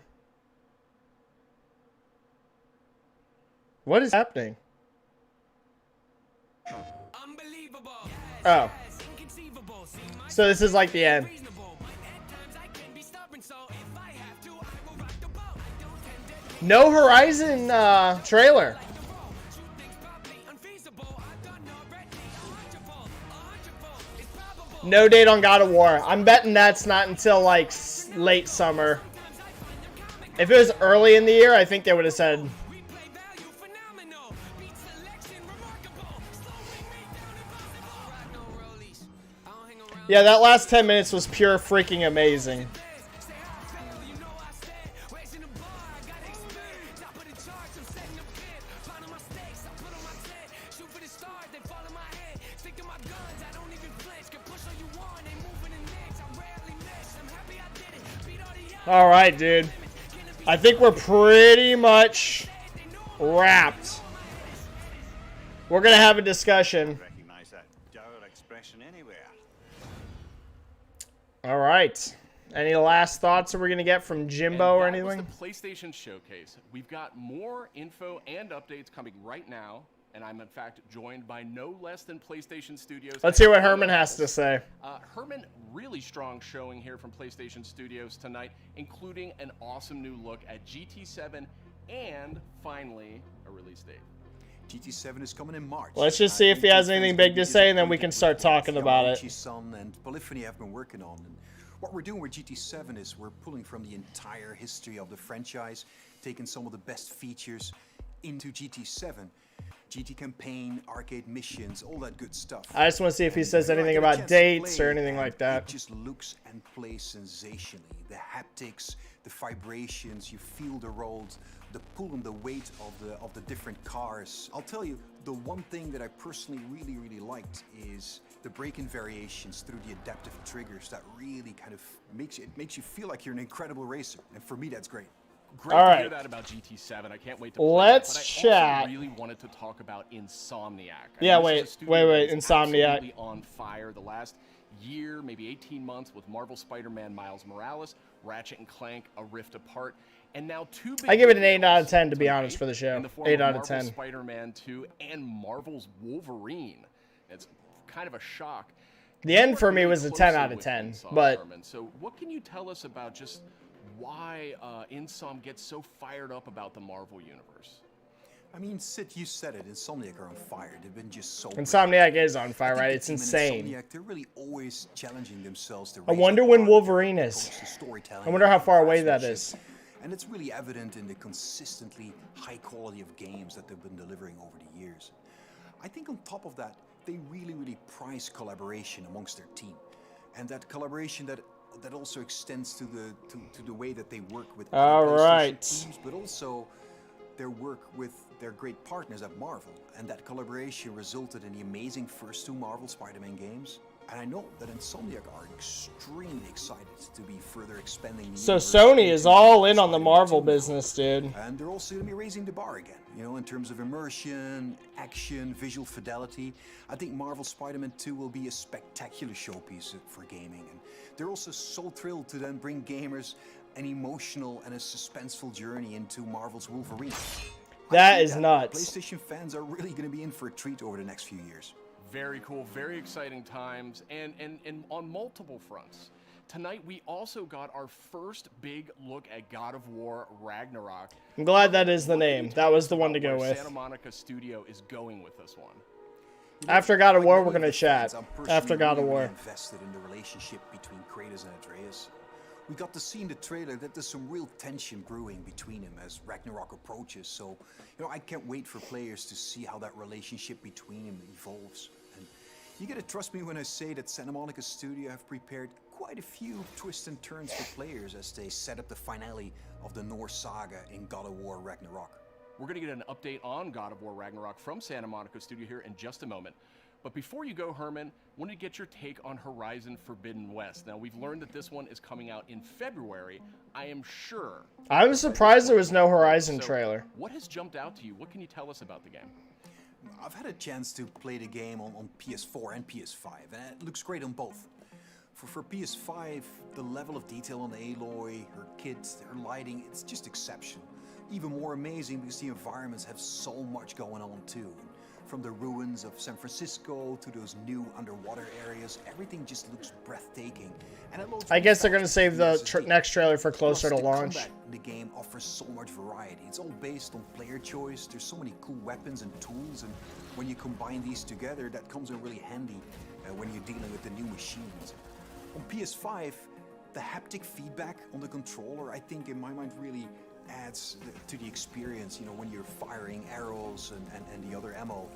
What is happening? Oh. So this is like the end. No Horizon trailer. No date on God of War. I'm betting that's not until like late summer. If it was early in the year, I think they would have said. Yeah, that last 10 minutes was pure freaking amazing. All right, dude. I think we're pretty much wrapped. We're going to have a discussion. Recognize that dour expression anywhere. All right. Any last thoughts that we're going to get from Jimbo or anything? That was the PlayStation Showcase. We've got more info and updates coming right now, and I'm in fact joined by no less than PlayStation Studios. Let's hear what Herman has to say. Herman, really strong showing here from PlayStation Studios tonight, including an awesome new look at GT7 and finally a release date. GT7 is coming in March. Let's just see if he has anything big to say, and then we can start talking about it. Son and Polyphony have been working on. And what we're doing with GT7 is we're pulling from the entire history of the franchise, taking some of the best features into GT7. GT campaign, arcade missions, all that good stuff. I just want to see if he says anything about dates or anything like that. It just looks and plays sensationally. The haptics, the vibrations, you feel the rolls, the pull and the weight of the different cars. I'll tell you, the one thing that I personally really liked is the braking variations through the adaptive triggers. That really kind of makes you feel like you're an incredible racer, and for me that's great. Great to hear that about GT7. I can't wait to play Let's it, but chat. I also really wanted to talk about Insomniac. Yeah, wait, Insomniac. Absolutely on fire the last year, maybe 18 months with Marvel Spider-Man Miles Morales, Ratchet and Clank, A Rift Apart, and now two big I give it an 8 out of 10 to be honest for the show. 8 out of 10. Spider-Man 2 and Marvel's Wolverine. It's kind of a shock. The end for me Really was a closely 10 out of with 10, Insom, but Herman. So what can you tell us about just why Insom gets so fired up about the Marvel Universe? I mean, Sid, you said it. Insomniac are on fire. They've been just so... Insomniac is on fire, I think right? the It's team in insane. Insomniac, they're really always challenging themselves to I raise wonder the when bar Wolverine when it is. comes to storytelling I wonder how and far away that craftsmanship. is. And it's really evident in the consistently high quality of games that they've been delivering over the years. I think on top of that, they really prize collaboration amongst their team. And that collaboration that also extends to the way that they work with other PlayStation teams, but also their work with their great partners at Marvel. And that collaboration resulted in the amazing first 2 Marvel Spider-Man games. And I know that Insomniac are extremely excited to be further expanding the So universe Sony is into all in on the Spider-Man Marvel 2 business, dude. And they're also going to be raising the bar again, you know, in terms of immersion, action, visual fidelity. I think Marvel Spider-Man 2 will be a spectacular showpiece for gaming. And they're also so thrilled to then bring gamers an emotional and a suspenseful journey into Marvel's Wolverine. That is nuts. PlayStation fans are really going to be in for a treat over the next few years. Very cool, very exciting times, and on multiple fronts. Tonight, we also got our first big look at God of War Ragnarok. I'm glad that is the name. That was the one to go with. Santa Monica Studio is going with this one. After God of War, we're going to chat. After God of War. Invested in the relationship between Kratos and Atreus. We got to see in the trailer that there's some real tension brewing between them as Ragnarok approaches. So, you know, I can't wait for players to see how that relationship between them evolves. And you gotta trust me when I say that Santa Monica Studio have prepared quite a few twists and turns for players as they set up the finale of the Norse saga in God of War Ragnarok. We're gonna get an update on God of War Ragnarok from Santa Monica Studio here in just a moment. But before you go, Herman, I wanted to get your take on Horizon Forbidden West. Now, we've learned that this one is coming out in February. I am sure. I was surprised there was no Horizon trailer. What has jumped out to you? What can you tell us about the game? I've had a chance to play the game on PS4 and PS5, and it looks great on both. For PS5, the level of detail on Aloy, her kit, her lighting, it's just exceptional. Even more amazing because the environments have so much going on too. From the ruins of San Francisco to those new underwater areas, everything just looks breathtaking. And I guess they're going to save the next trailer for closer to launch. The game offers so much variety. It's all based on player choice. There's so many cool weapons and tools, and when you combine these together, that comes in really handy when you're dealing with the new machines. On PS5, the haptic feedback on the controller, I think in my mind really adds to the experience, you know, when you're firing arrows and the other ammo.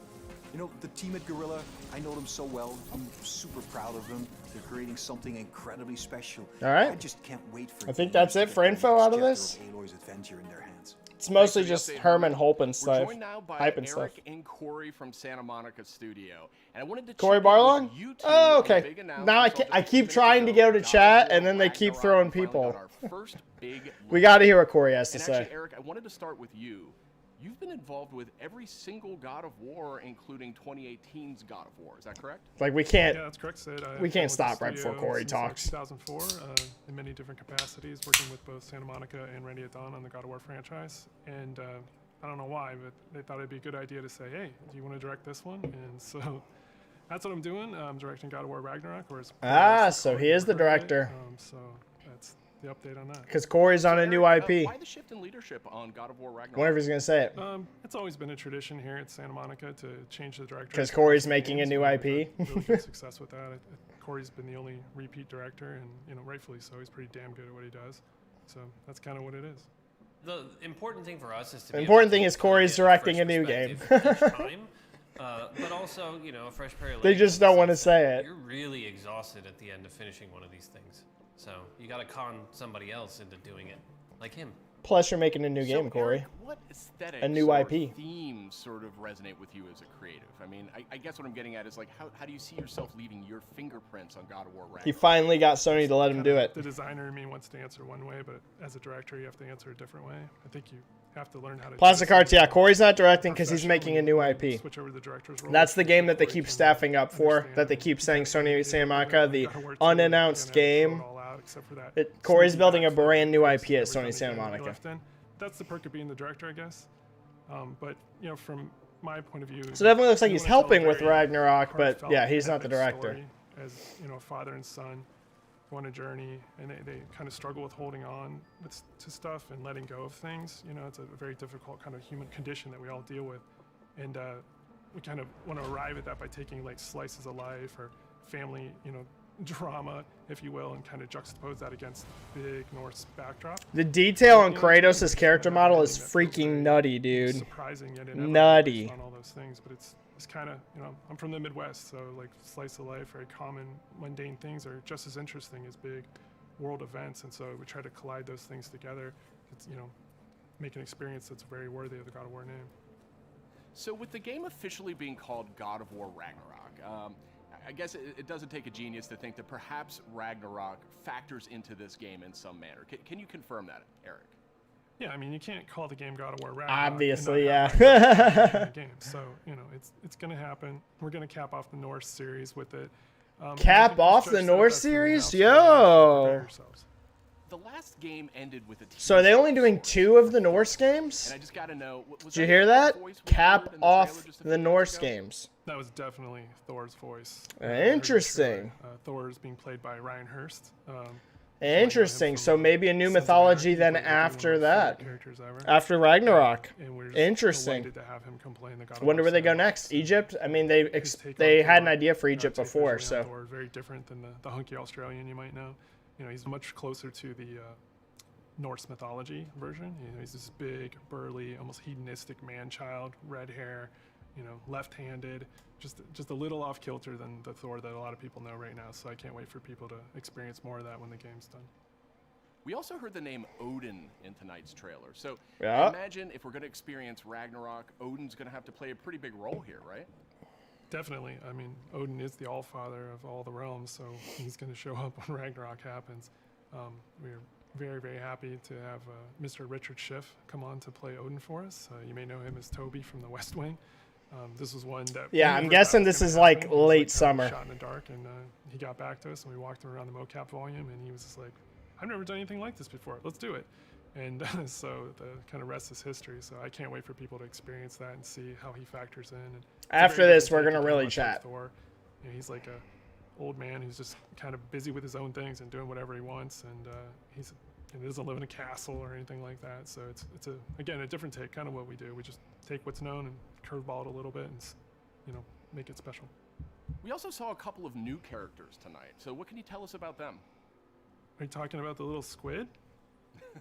You know, the team at Guerrilla, I know them so well. I'm super proud of them. They're creating something incredibly special. All right. I just can't wait for I think that's it for info out of this. Aloy's adventure in their hands. It's mostly just Herman hoping stuff. We're joined now by hyping Eric stuff. and Corey from Santa Monica Studio. And I wanted to Corey check in with Barlong? you two Oh, on the okay. big Now I keep trying to go to chat, and then they keep throwing people. First big We got to hear what Corey has to and say. actually, Eric, I wanted to start with you. You've been involved with every single God of War, including 2018's God of War. Is that correct? Like, we can't. Yeah, that's correct, Sid. We can't I've been stop with right the before studio Corey since, talks. 2004, in many different capacities, working with both Santa Monica and Randy at Dawn on the God of War franchise. And I don't know why, but they thought it'd be a good idea to say, hey, do you want to direct this one? And so that's what I'm doing. I'm directing God of War Ragnarok. So he is the director. So that's the update on that. Because Corey's on a new IP. Why the shift in leadership on God of War Ragnarok? Whenever he's going to say it. It's always been a tradition here at Santa Monica to change the director. Because Corey's making a new IP. Really good success with that. Corey's been the only repeat director, and you know, rightfully so. He's pretty damn good at what he does. So that's kind of what it is. The important thing for us is to the important thing is Corey's directing a new game. Time, but also, you know, a fresh pair of They just don't want to say it. You're really exhausted at the end of finishing one of these things. So you got to con somebody else into doing it, like him. Plus, you're making a new game, Corey. Eric, what aesthetics a new or IP. themes sort of resonate with you as a creative? I mean, I guess what I'm getting at is like, how do you see yourself leaving your fingerprints on God of War Ragnarok? He finally got Sony to let him do it. The designer in me wants to answer one way, but as a director, you have to answer a different way. I think you have to learn how to. Plastic Hearts, yeah. Corey's not directing because he's making a new IP. Switch over to the director's role. That's the game that they keep staffing up for. That they keep saying Sony Santa Monica, the unannounced game. Corey's building a brand new IP at Sony Santa Monica. That's the perk of being the director, I guess. But you know, from my point of view, so it definitely looks like he's helping with Ragnarok, but yeah, he's not the director. as a father and son go on a journey, and they kind of struggle with holding on to stuff and letting go of things. It's a very difficult kind of human condition that we all deal with, and we kind of want to arrive at that by taking like slices of life or family, drama, if you will, and kind of juxtapose that against the big Norse backdrop. The detail on Kratos' character model is freaking nutty, dude. Surprising yet nutty. On all those things, but it's kind of, I'm from the Midwest, so like slice of life, very common, mundane things are just as interesting as big world events, and so we try to collide those things together. It's make an experience that's very worthy of the God of War name. So with the game officially being called God of War Ragnarok, I guess it doesn't take a genius to think that perhaps Ragnarok factors into this game in some manner. Can you confirm that, Eric? Yeah, I mean, you can't call the game God of War Ragnarok. Obviously, yeah. Game. So, it's going to happen. We're going to cap off the Norse series with it. Cap off the Norse series? Yo! The last game ended with a team. So are they only doing 2 of the Norse games? And I just gotta know. Did you hear that? Cap off the Norse games. That was definitely Thor's voice. Interesting. Thor is being played by Ryan Hurst. Interesting. So maybe a new mythology then after that. After Ragnarok. Interesting. To have him come play in the God of Wonder War where they go series. next. Egypt? I mean, they had an idea for Egypt before, so. Thor is very different than the hunky Australian you might know. He's much closer to the Norse mythology version. He's this big, burly, almost hedonistic man-child, red hair, left-handed, just a little off kilter than the Thor that a lot of people know right now. So I can't wait for people to experience more of that when the game's done. We also heard the name Odin in tonight's trailer. So yeah. Imagine if we're going to experience Ragnarok, Odin's going to have to play a pretty big role here, right? Definitely. I mean, Odin is the Allfather of all the realms, so he's going to show up when Ragnarok happens. We're very, very happy to have Mr. Richard Schiff come on to play Odin for us. You may know him as Toby from The West Wing. This was one that... Yeah, I'm guessing this is like late summer. Shot in the dark, and he got back to us, and we walked him around the mocap volume, and he was just like, I've never done anything like this before. Let's do it. And so the kind of rest is history. So I can't wait for people to experience that and see how he factors in. And after this, we're gonna really chat. Thor. He's like a old man who's just kind of busy with his own things and doing whatever he wants. And he doesn't live in a castle or anything like that. So it's again a different take, kind of what we do. We just take what's known and curveball it a little bit and make it special. We also saw a couple of new characters tonight. So what can you tell us about them? Are you talking about the little squid?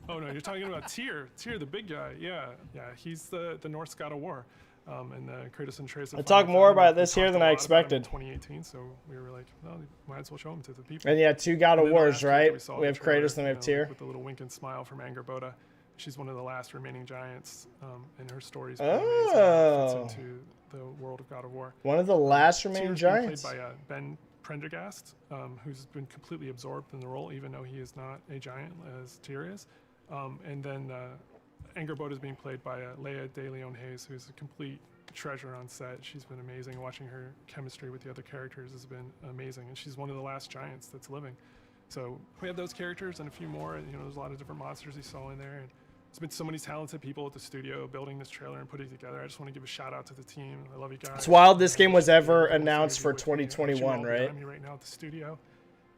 Oh no, you're talking about Tyr, the big guy. Yeah, he's the Norse God of War, and Kratos and Atreus. I talk more about this here than I expected. 2018, so we were like, well, might as well show him to the people. And yeah, 2 God of Wars, right? We have Kratos and we have Tyr. With the little wink and smile from Angerboda. She's one of the last remaining giants, and her story's pretty amazing. Fits into the world of God of War. One of the last remaining giants. Played by Ben Prendergast, who's been completely absorbed in the role, even though he is not a giant as Tyr is. And then Angerboda is being played by Leia De Leon Hayes, who's a complete treasure on set. She's been amazing. Watching her chemistry with the other characters has been amazing, and she's one of the last giants that's living. So we have those characters and a few more. There's a lot of different monsters he saw in there, and there's been so many talented people at the studio building this trailer and putting it together. I just want to give a shout out to the team. I love you guys. It's wild this game was ever announced for 2021, right? Right now at the studio.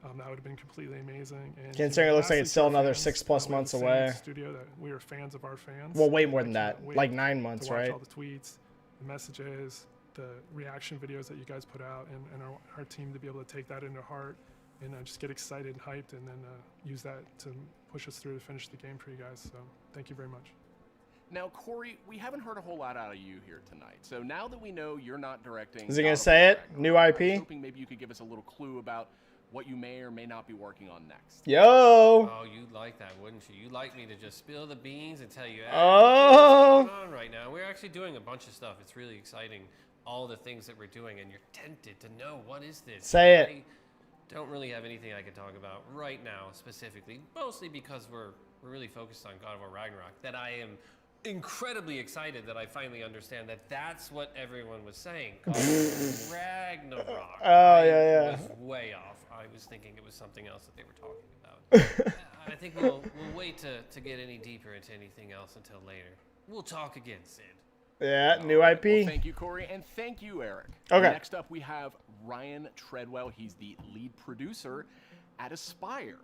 That would have been completely amazing. And considering it looks like it's still another 6+ months away. Studio that we are fans of our fans. Well, way more than that, like 9 months, to watch right? All the tweets, the messages, the reaction videos that you guys put out, and our team to be able to take that into heart and just get excited and hyped, and then use that to push us through to finish the game for you guys. So thank you very much. Now, Corey, we haven't heard a whole lot out of you here tonight. So now that we know you're not directing... Is he going to say it? New IP? I was hoping maybe you could give us a little clue about what you may or may not be working on next. Yo! Oh, you'd like that, wouldn't you? You'd like me to just spill the beans and tell you what's going on right now. We're actually doing a bunch of stuff. It's really exciting, all the things that we're doing, and you're tempted to know, what is this? Say it. I don't really have anything I can talk about right now specifically, mostly because we're really focused on God of War Ragnarok, that I am incredibly excited that I finally understand that that's what everyone was saying. God of War Ragnarok. Oh, yeah. Was way off. I was thinking it was something else that they were talking about. I think we'll wait to get any deeper into anything else until later. We'll talk again, Sid. Yeah, new IP. Well, thank you, Corey, and thank you, Eric. Okay. Next up, we have Ryan Treadwell. He's the lead producer at Aspire.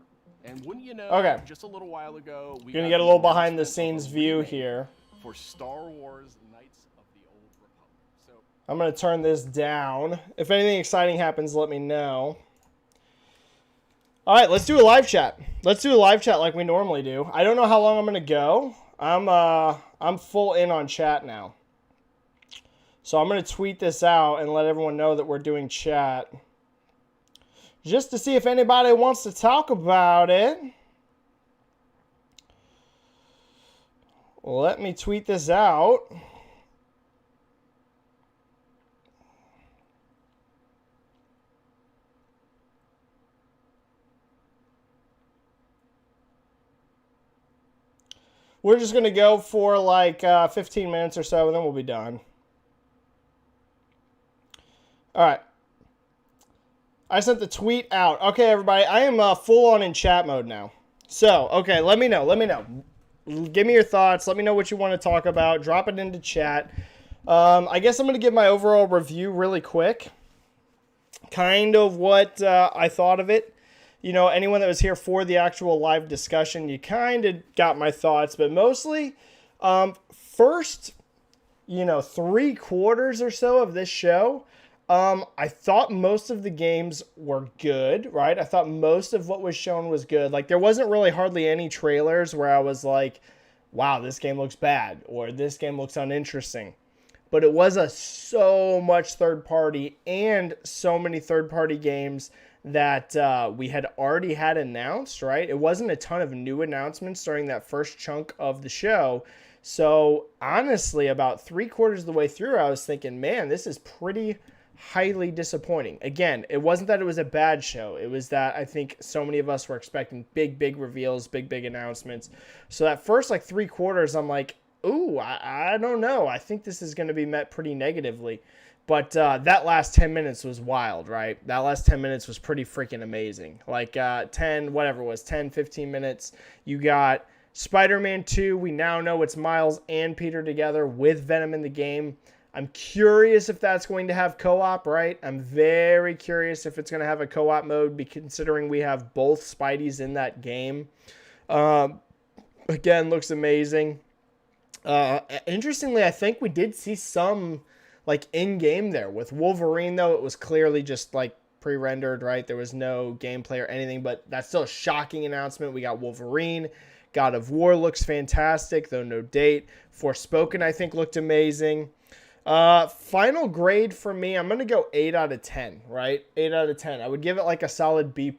And wouldn't you know, Okay. just a little while ago, we Gonna got get a the little behind the announcement of scenes a view remake here. for Star Wars Knights of the Old Republic. So I'm going to turn this down. If anything exciting happens, let me know. All right, let's do a live chat. Let's do a live chat like we normally do. I don't know how long I'm going to go. I'm full in on chat now. So I'm going to tweet this out and let everyone know that we're doing chat. Just to see if anybody wants to talk about it. Let me tweet this out. We're just going to go for like 15 minutes or so, and then we'll be done. All right. I sent the tweet out. Okay, everybody. I am full on in chat mode now. So, okay, let me know. Let me know. Give me your thoughts. Let me know what you want to talk about. Drop it into chat. I guess I'm going to give my overall review really quick. Kind of what I thought of it. You know, anyone that was here for the actual live discussion, you kind of got my thoughts. But mostly, first, 3 quarters or so of this show, I thought most of the games were good, right? I thought most of what was shown was good. Like, there wasn't really hardly any trailers where I was like, wow, this game looks bad, or this game looks uninteresting. But it was so much third party and so many third party games that we had already had announced, right? It wasn't a ton of new announcements during that first chunk of the show. So honestly, about 3 quarters of the way through, I was thinking, man, this is pretty highly disappointing. Again, it wasn't that it was a bad show. It was that I think so many of us were expecting big reveals, big announcements. So that first 3 quarters, I'm like, ooh, I don't know. I think this is going to be met pretty negatively. But that last 10 minutes was wild, right? That last 10 minutes was pretty freaking amazing. Like 10, 15 minutes. You got Spider-Man 2. We now know it's Miles and Peter together with Venom in the game. I'm curious if that's going to have co-op, right? I'm very curious if it's going to have a co-op mode, considering we have both Spideys in that game. Again, looks amazing. Interestingly, I think we did see some in-game there. With Wolverine, though, it was clearly just pre-rendered, right? There was no gameplay or anything, but that's still a shocking announcement. We got Wolverine. God of War looks fantastic, though no date. Forspoken, I think, looked amazing. Final grade for me, I'm going to go 8 out of 10, right? 8 out of 10. I would give it a solid B+.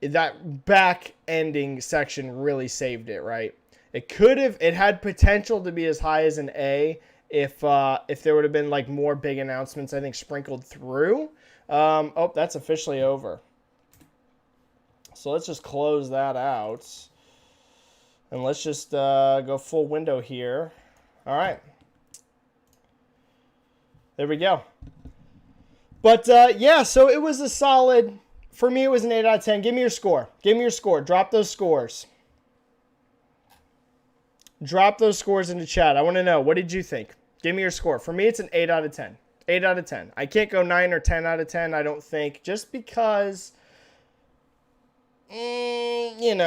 That back ending section really saved it, right? It had potential to be as high as an A if there would have been more big announcements, I think, sprinkled through. Oh, that's officially over. So let's just close that out. And let's just go full window here. All right. There we go. But yeah, so it was a solid, for me it was an 8 out of 10. Give me your score. Give me your score. Drop those scores. Drop those scores into chat. I want to know, what did you think? Give me your score. For me, it's an 8 out of 10. 8 out of 10. I can't go 9 or 10 out of 10, I don't think. Just because, 8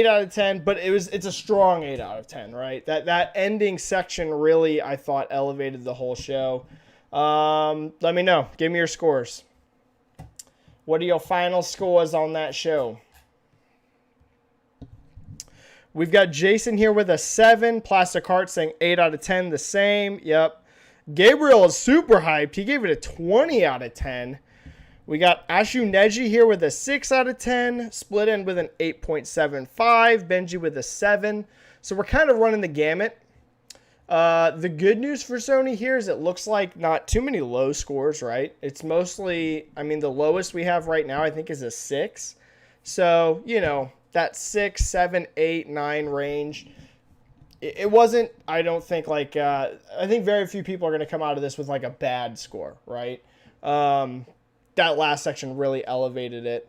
out of 10, but it's a strong 8 out of 10, right? That ending section really, I thought, elevated the whole show. Let me know. Give me your scores. What are your final scores on that show? We've got Jason here with a 7. Plastic Heart saying 8 out of 10, the same. Yep. Gabriel is super hyped. He gave it a 20 out of 10. We got Ashu Neji here with a 6 out of 10. Split End with an 8.75. Benji with a 7. So we're kind of running the gamut. The good news for Sony here is it looks like not too many low scores, right? It's mostly, the lowest we have right now, I think, is a 6. So, that 6, 7, 8, 9 range. It wasn't, I don't think, I think very few people are going to come out of this with a bad score, right? That last section really elevated it.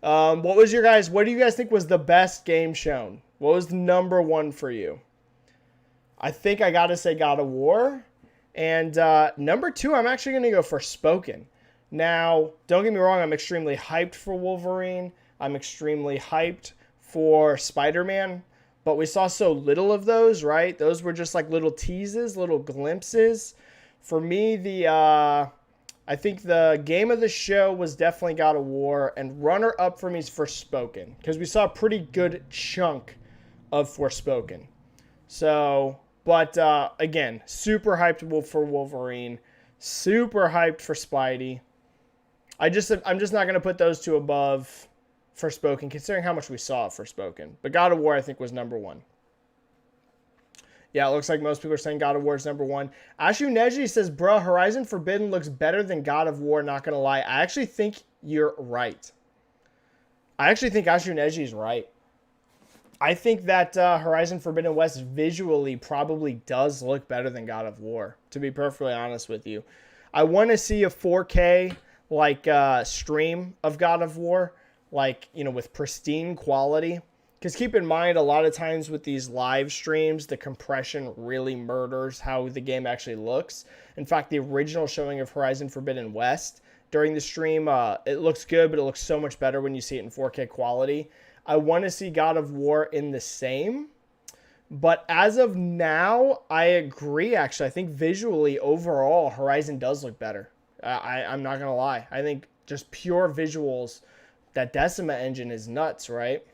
What do you guys think was the best game shown? What was the number one for you? I think I got to say God of War. And number 2, I'm actually going to go Forspoken. Now, don't get me wrong, I'm extremely hyped for Wolverine. I'm extremely hyped for Spider-Man. But we saw so little of those, right? Those were just like little teases, little glimpses. For me, I think the game of the show was definitely God of War. And runner-up for me is Forspoken. Because we saw a pretty good chunk of Forspoken. So, but again, super hyped for Wolverine. Super hyped for Spidey. I'm just not going to put those two above Forspoken, considering how much we saw of Forspoken. But God of War, I think, was number 1. Yeah, it looks like most people are saying God of War is number 1. Ashu Neji says, bruh, Horizon Forbidden looks better than God of War, not going to lie. I actually think you're right. I actually think Ashu Neji is right. I think that Horizon Forbidden West visually probably does look better than God of War, to be perfectly honest with you. I want to see a 4K stream of God of War, with pristine quality. Because keep in mind, a lot of times with these live streams, the compression really murders how the game actually looks. In fact, the original showing of Horizon Forbidden West during the stream, it looks good, but it looks so much better when you see it in 4K quality. I want to see God of War in the same. But as of now, I agree, actually. I think visually, overall, Horizon does look better. I'm not going to lie. I think just pure visuals, that Decima engine is nuts, right?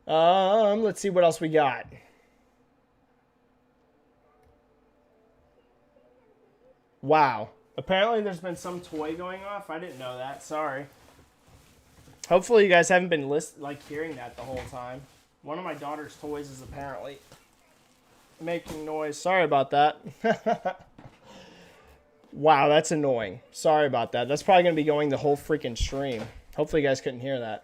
Let's see what else we got. Wow. Apparently there's been some toy going off. I didn't know that. Sorry. Hopefully you guys haven't been hearing that the whole time. One of my daughter's toys is apparently making noise. Sorry about that. Wow, that's annoying. Sorry about that. That's probably going to be going the whole freaking stream. Hopefully you guys couldn't hear that.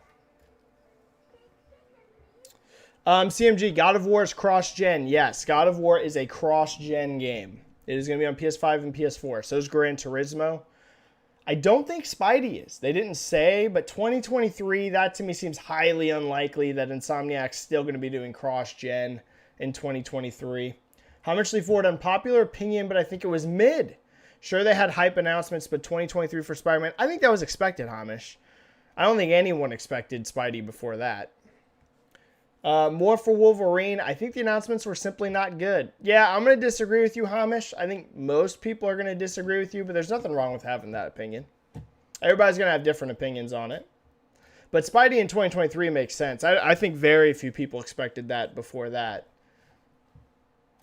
CMG, God of War is cross-gen. Yes, God of War is a cross-gen game. It is going to be on PS5 and PS4. So is Gran Turismo. I don't think Spidey is. They didn't say, but 2023, that to me seems highly unlikely that Insomniac's still going to be doing cross-gen in 2023. How much leap forward? Unpopular opinion, but I think it was mid. Sure, they had hype announcements, but 2023 for Spider-Man, I think that was expected, Hamish. I don't think anyone expected Spidey before that. More for Wolverine. I think the announcements were simply not good. Yeah, I'm going to disagree with you, Hamish. I think most people are going to disagree with you, but there's nothing wrong with having that opinion. Everybody's going to have different opinions on it. But Spidey in 2023 makes sense. I think very few people expected that before that.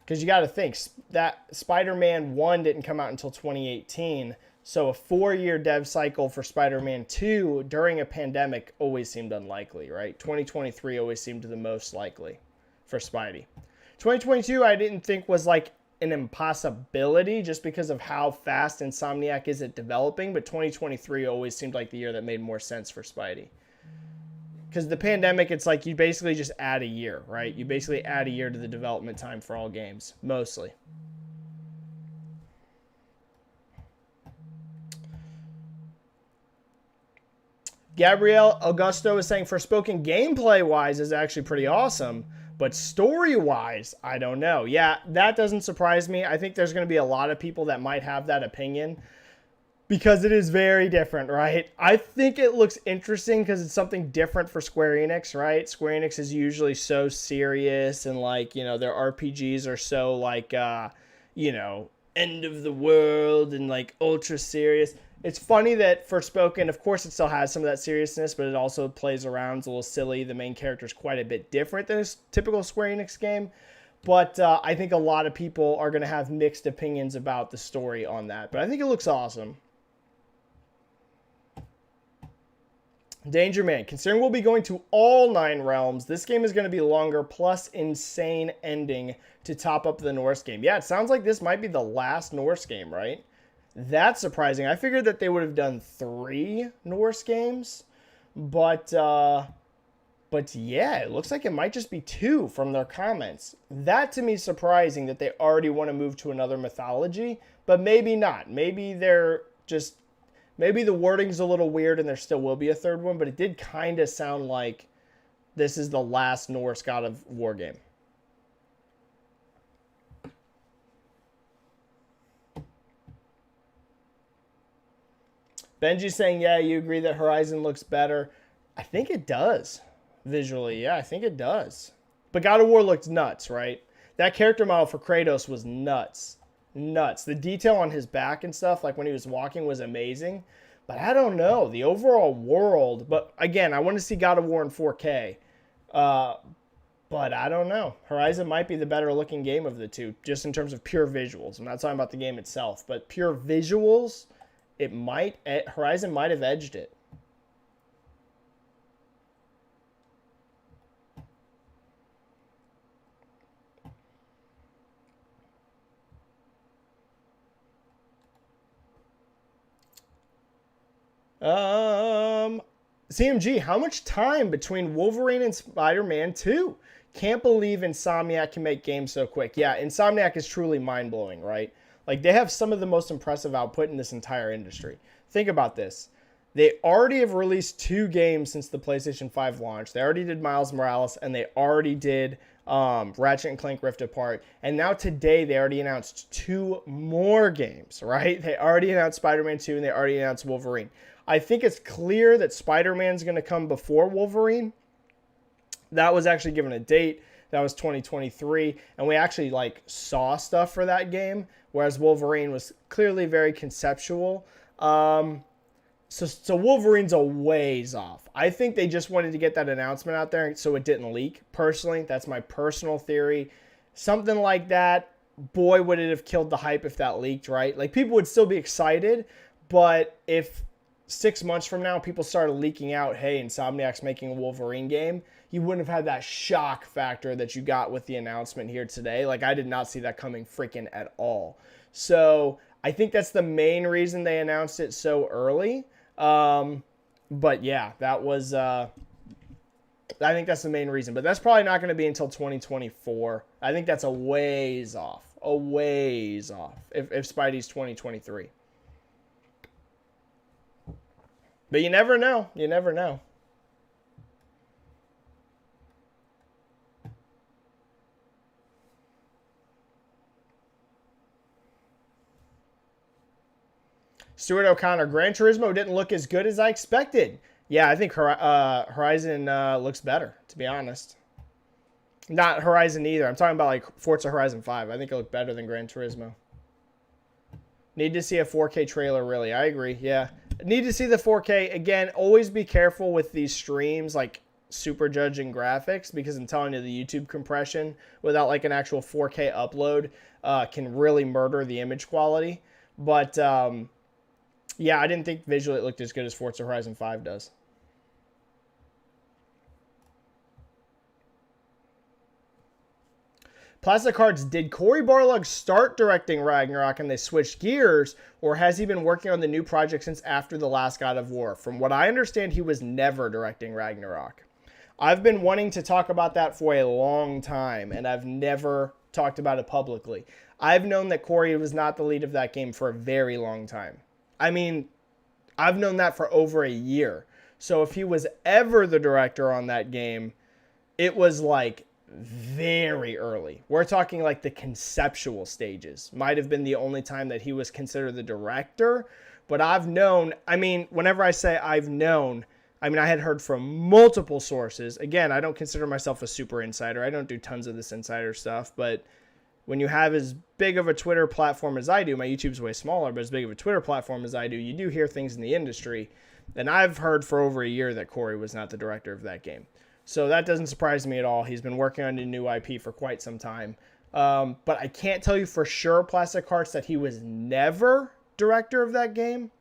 Because you got to think, that Spider-Man 1 didn't come out until 2018. So a 4-year dev cycle for Spider-Man 2 during a pandemic always seemed unlikely, right? 2023 always seemed the most likely for Spidey. 2022 I didn't think was like an impossibility just because of how fast Insomniac is at developing, but 2023 always seemed like the year that made more sense for Spidey. Because the pandemic, it's like you basically just add a year, right? You basically add a year to the development time for all games, mostly. Gabrielle Augusto is saying Forspoken gameplay-wise is actually pretty awesome, but story-wise, I don't know. Yeah, that doesn't surprise me. I think there's going to be a lot of people that might have that opinion because it is very different, right? I think it looks interesting because it's something different for Square Enix, right? Square Enix is usually so serious and like, you know, their RPGs are so like, you know, end of the world and like ultra serious. It's funny that Forspoken, of course, it still has some of that seriousness, but it also plays around. It's a little silly. The main character is quite a bit different than a typical Square Enix game. But I think a lot of people are going to have mixed opinions about the story on that. But I think it looks awesome. Danger Man, considering we'll be going to all 9 realms, this game is going to be longer, plus insane ending to top up the Norse game. Yeah, it sounds like this might be the last Norse game, right? That's surprising. I figured that they would have done 3 Norse games, but yeah, it looks like it might just be 2 from their comments. That to me is surprising that they already want to move to another mythology, but maybe not. Maybe they're just, maybe the wording's a little weird and there still will be a 3rd one, but it did kind of sound like this is the last Norse God of War game. Benji's saying, yeah, you agree that Horizon looks better. I think it does. Visually, yeah, I think it does. But God of War looked nuts, right? That character model for Kratos was nuts. Nuts. The detail on his back and stuff, like when he was walking, was amazing. But I don't know. The overall world, but again, I want to see God of War in 4K. But I don't know. Horizon might be the better looking game of the two, just in terms of pure visuals. I'm not talking about the game itself, but pure visuals, Horizon might have edged it. CMG, how much time between Wolverine and Spider-Man 2? Can't believe Insomniac can make games so quick. Yeah, Insomniac is truly mind-blowing, right? Like, they have some of the most impressive output in this entire industry. Think about this. They already have released 2 games since the PlayStation 5 launch. They already did Miles Morales, and they already did Ratchet & Clank Rift Apart. And now today, they already announced 2 more games, right? They already announced Spider-Man 2, and they already announced Wolverine. I think it's clear that Spider-Man's going to come before Wolverine. That was actually given a date. That was 2023. And we actually saw stuff for that game, whereas Wolverine was clearly very conceptual. So Wolverine's a ways off. I think they just wanted to get that announcement out there so it didn't leak. Personally, that's my personal theory. Something like that, boy, would it have killed the hype if that leaked, right? Like, people would still be excited, but if 6 months from now people started leaking out, hey, Insomniac's making a Wolverine game, you wouldn't have had that shock factor that you got with the announcement here today. Like, I did not see that coming freaking at all. So I think that's the main reason they announced it so early. But yeah, that was, I think that's the main reason, but that's probably not going to be until 2024. I think that's a ways off, if Spidey's 2023. But you never know. You never know. Stuart O'Connor, Gran Turismo didn't look as good as I expected. Yeah, I think Horizon looks better, to be honest. Not Horizon either. I'm talking about Forza Horizon 5. I think it looked better than Gran Turismo. Need to see a 4K trailer, really. I agree, yeah. Need to see the 4K. Again, always be careful with these streams, super judging graphics, because I'm telling you, the YouTube compression without an actual 4K upload can really murder the image quality. But yeah, I didn't think visually it looked as good as Forza Horizon 5 does. Plastic Hearts, did Cory Barlog start directing Ragnarok and they switched gears, or has he been working on the new project since after the last God of War? From what I understand, he was never directing Ragnarok. I've been wanting to talk about that for a long time, and I've never talked about it publicly. I've known that Cory was not the lead of that game for a very long time. I mean, I've known that for over a year. So if he was ever the director on that game, it was very early. We're talking the conceptual stages. Might have been the only time that he was considered the director. But I've known, whenever I say I've known, I had heard from multiple sources. Again, I don't consider myself a super insider. I don't do tons of this insider stuff. But when you have as big of a Twitter platform as I do, my YouTube's way smaller, but as big of a Twitter platform as I do, you do hear things in the industry. And I've heard for over a year that Cory was not the director of that game. So that doesn't surprise me at all. He's been working on a new IP for quite some time. But I can't tell you for sure, Plastic Hearts, that he was never director of that game.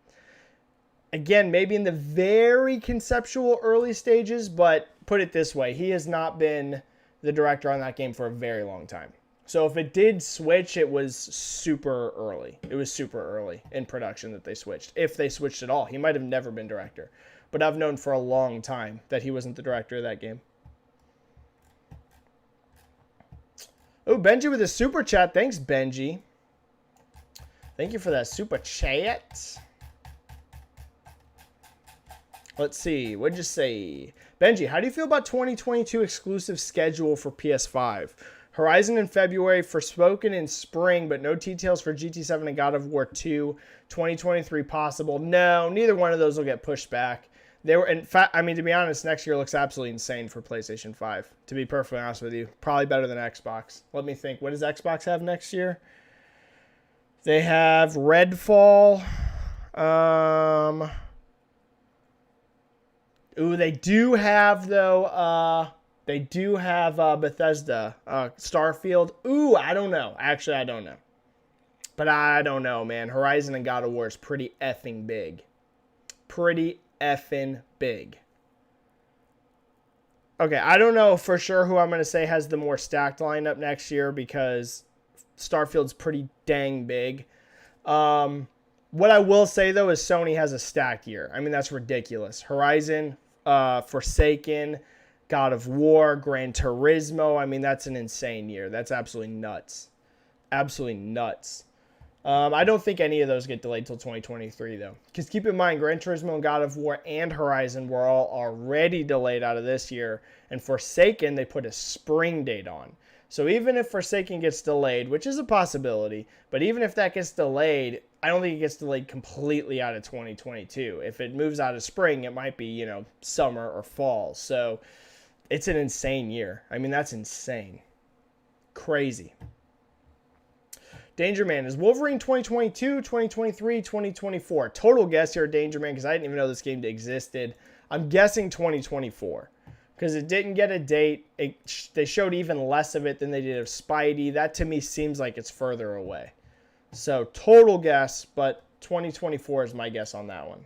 Again, maybe in the very conceptual early stages, but put it this way, he has not been the director on that game for a very long time. So if it did switch, it was super early. It was super early in production that they switched. If they switched at all. He might have never been director. But I've known for a long time that he wasn't the director of that game. Oh, Benji with a super chat. Thanks, Benji. Thank you for that super chat. Let's see. What'd you say? Benji, how do you feel about 2022 exclusive schedule for PS5? Horizon in February, Forspoken in spring, but no details for GT7 and God of War 2. 2023 possible. No, neither one of those will get pushed back. They were, in fact, I mean, to be honest, next year looks absolutely insane for PlayStation 5. To be perfectly honest with you, probably better than Xbox. Let me think. What does Xbox have next year? They have Redfall. Ooh, they do have, though, they do have Bethesda, Starfield. Ooh, I don't know. Actually, I don't know. But I don't know, man. Horizon and God of War is pretty effing big. Pretty effing big. Okay, I don't know for sure who I'm going to say has the more stacked lineup next year because Starfield's pretty dang big. What I will say, though, is Sony has a stacked year. I mean, that's ridiculous. Horizon, Forsaken, God of War, Gran Turismo. I mean, that's an insane year. That's absolutely nuts. Absolutely nuts. I don't think any of those get delayed till 2023, though. Because keep in mind, Gran Turismo and God of War and Horizon were all already delayed out of this year. And Forsaken, they put a spring date on. So even if Forsaken gets delayed, which is a possibility, but even if that gets delayed, I don't think it gets delayed completely out of 2022. If it moves out of spring, it might be, you know, summer or fall. So it's an insane year. I mean, that's insane. Crazy. Danger Man, is Wolverine 2022, 2023, 2024? Total guess here, Danger Man, because I didn't even know this game existed. I'm guessing 2024 because it didn't get a date. They showed even less of it than they did of Spidey. That to me seems like it's further away. So total guess, but 2024 is my guess on that one.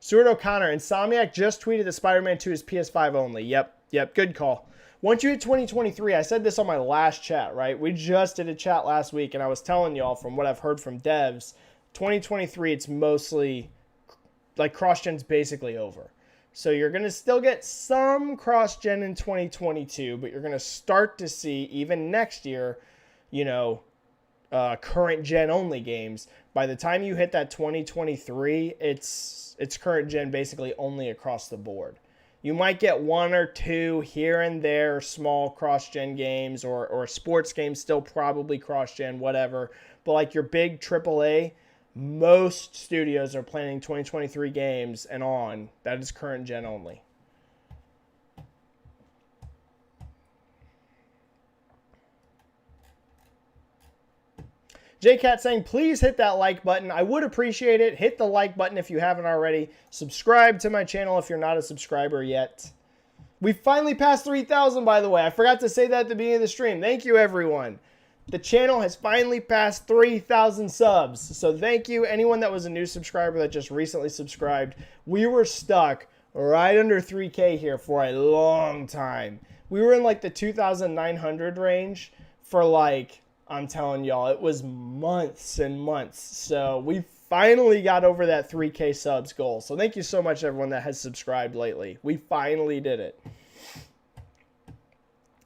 Stuart O'Connor, Insomniac just tweeted that Spider-Man 2 is PS5 only. Yep, good call. Once you hit 2023, I said this on my last chat, right? We just did a chat last week, and I was telling y'all from what I've heard from devs, 2023, it's mostly, like, cross-gen's basically over. So you're going to still get some cross-gen in 2022, but you're going to start to see, even next year, you know, current-gen only games. By the time you hit that 2023, it's current-gen basically only across the board. You might get one or two here and there small cross-gen games or sports games still probably cross-gen, whatever. But like your big AAA, most studios are planning 2023 games and on. That is current-gen only. JCat saying, please hit that like button. I would appreciate it. Hit the like button if you haven't already. Subscribe to my channel if you're not a subscriber yet. We finally passed 3,000, by the way. I forgot to say that at the beginning of the stream. Thank you, everyone. The channel has finally passed 3,000 subs. So thank you, anyone that was a new subscriber that just recently subscribed. We were stuck right under 3K here for a long time. We were in like the 2,900 range for like, I'm telling y'all, it was months and months. So we finally got over that 3K subs goal. So thank you so much, everyone that has subscribed lately. We finally did it.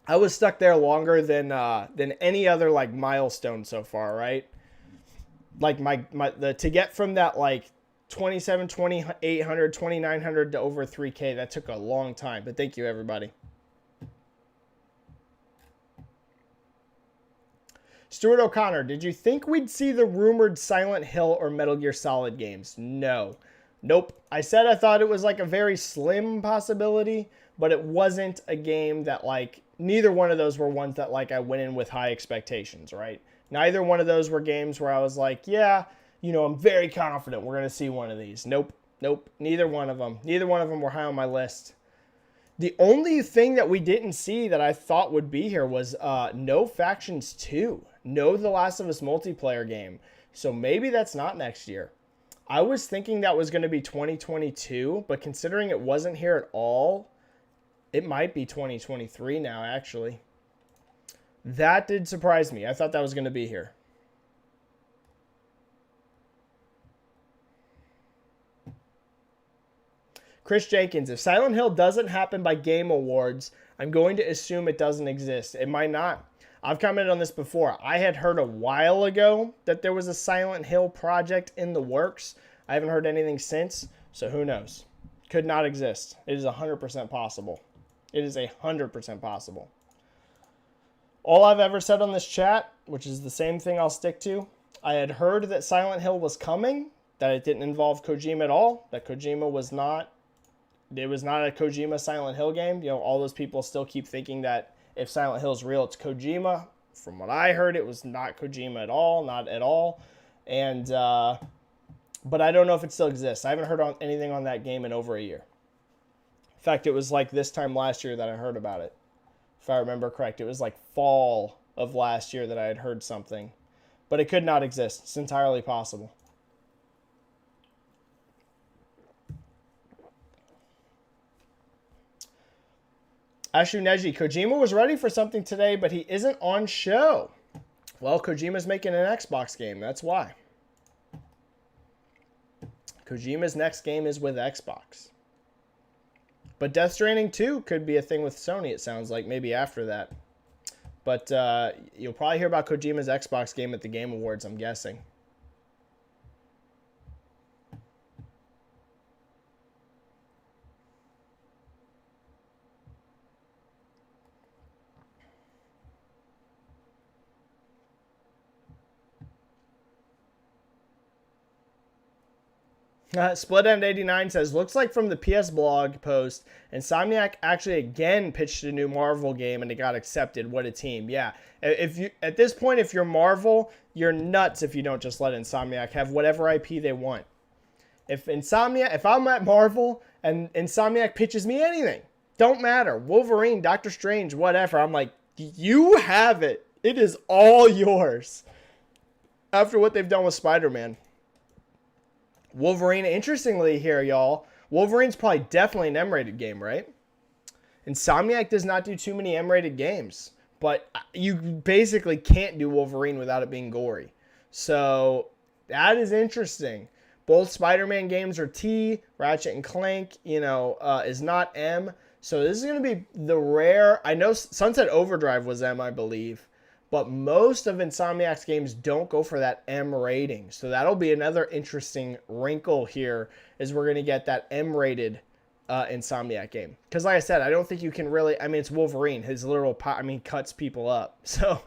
I was stuck there longer than any other like milestone so far, right? Like to get from that like 27, 2,800, 2,900 to over 3K, that took a long time. But thank you, everybody. Stuart O'Connor, did you think we'd see the rumored Silent Hill or Metal Gear Solid games? No. Nope. I said I thought it was like a very slim possibility, but it wasn't a game that like, neither one of those were ones that like I went in with high expectations, right? Neither one of those were games where I was like, yeah, you know, I'm very confident we're going to see one of these. Nope. Neither one of them. Neither one of them were high on my list. The only thing that we didn't see that I thought would be here was No Factions 2. No The Last of Us multiplayer game. So maybe that's not next year. I was thinking that was going to be 2022, but considering it wasn't here at all, it might be 2023 now, actually. That did surprise me. I thought that was going to be here. Chris Jenkins, if Silent Hill doesn't happen by Game Awards, I'm going to assume it doesn't exist. It might not. I've commented on this before. I had heard a while ago that there was a Silent Hill project in the works. I haven't heard anything since, so who knows? Could not exist. It is 100% possible. It is 100% possible. All I've ever said on this chat, which is the same thing I'll stick to, I had heard that Silent Hill was coming, that it didn't involve Kojima at all, that Kojima was not, it was not a Kojima Silent Hill game. You know, all those people still keep thinking that if Silent Hill is real, it's Kojima. From what I heard, it was not Kojima at all, not at all. And, but I don't know if it still exists. I haven't heard anything on that game in over a year. In fact, it was like this time last year that I heard about it. If I remember correct, it was like fall of last year that I had heard something. But it could not exist. It's entirely possible. Ashu Neji, Kojima was ready for something today, but he isn't on show. Well, Kojima's making an Xbox game. That's why. Kojima's next game is with Xbox. But Death Stranding 2 could be a thing with Sony, it sounds like, maybe after that. But you'll probably hear about Kojima's Xbox game at the Game Awards, I'm guessing. Split End 89 says, looks like from the PS blog post, Insomniac actually again pitched a new Marvel game and it got accepted. What a team. Yeah. If you at this point, if you're Marvel, you're nuts if you don't just let Insomniac have whatever IP they want. If I'm at Marvel and Insomniac pitches me anything, don't matter. Wolverine, Doctor Strange, whatever. I'm like, you have it. It is all yours. After what they've done with Spider-Man. Wolverine, interestingly here, y'all, Wolverine's probably definitely an M-rated game, right? Insomniac does not do too many M-rated games, but you basically can't do Wolverine without it being gory. So that is interesting. Both Spider-Man games are T, Ratchet and Clank, is not M. So this is going to be the rare, I know Sunset Overdrive was M, I believe. But most of Insomniac's games don't go for that M rating. So that'll be another interesting wrinkle here, is we're going to get that M-rated Insomniac game. Because like I said, I don't think you can really, it's Wolverine. His literal, cuts people up. So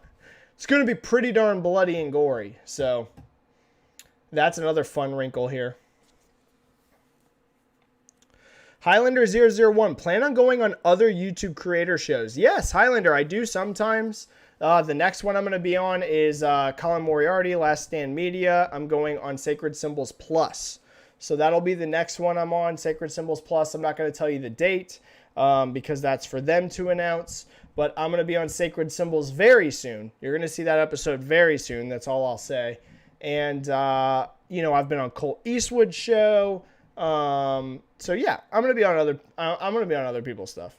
it's going to be pretty darn bloody and gory. So that's another fun wrinkle here. Highlander001, plan on going on other YouTube creator shows. Yes, Highlander, I do sometimes. The next one I'm going to be on is Colin Moriarty, Last Stand Media. I'm going on Sacred Symbols Plus. So that'll be the next one I'm on, Sacred Symbols Plus. I'm not going to tell you the date because that's for them to announce. But I'm going to be on Sacred Symbols very soon. You're going to see that episode very soon. That's all I'll say. And, I've been on Colt Eastwood's show. So yeah, I'm going to be on other people's stuff.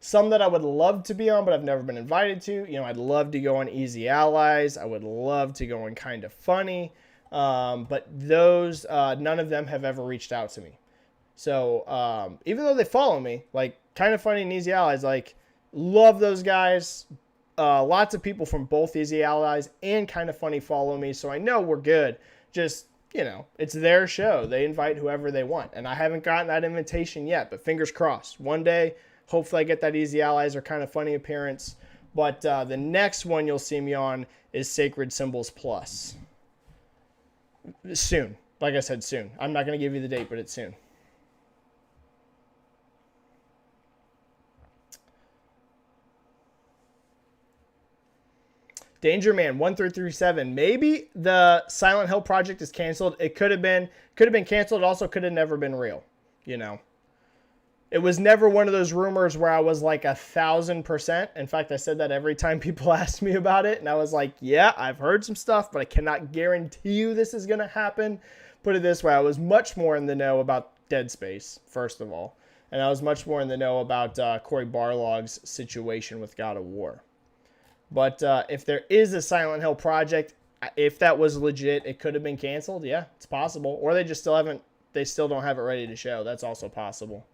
Some that I would love to be on, but I've never been invited to. I'd love to go on Easy Allies. I would love to go on Kind of Funny. But those, none of them have ever reached out to me. So even though they follow me, like Kind of Funny and Easy Allies, like love those guys. Lots of people from both Easy Allies and Kind of Funny follow me. So I know we're good. Just, it's their show. They invite whoever they want. And I haven't gotten that invitation yet, but fingers crossed. One day, hopefully I get that Easy Allies or Kind of Funny appearance. But the next one you'll see me on is Sacred Symbols Plus. Soon. Like I said, soon. I'm not going to give you the date, but it's soon. Danger Man 1337. Maybe the Silent Hill project is canceled. It could have been canceled. It also could have never been real. It was never one of those rumors where I was like 1,000%. In fact, I said that every time people asked me about it. And I was like, yeah, I've heard some stuff, but I cannot guarantee you this is going to happen. Put it this way. I was much more in the know about Dead Space, first of all. And I was much more in the know about Cory Barlog's situation with God of War. But if there is a Silent Hill project, if that was legit, it could have been canceled. Yeah, it's possible. Or they still don't have it ready to show. That's also possible.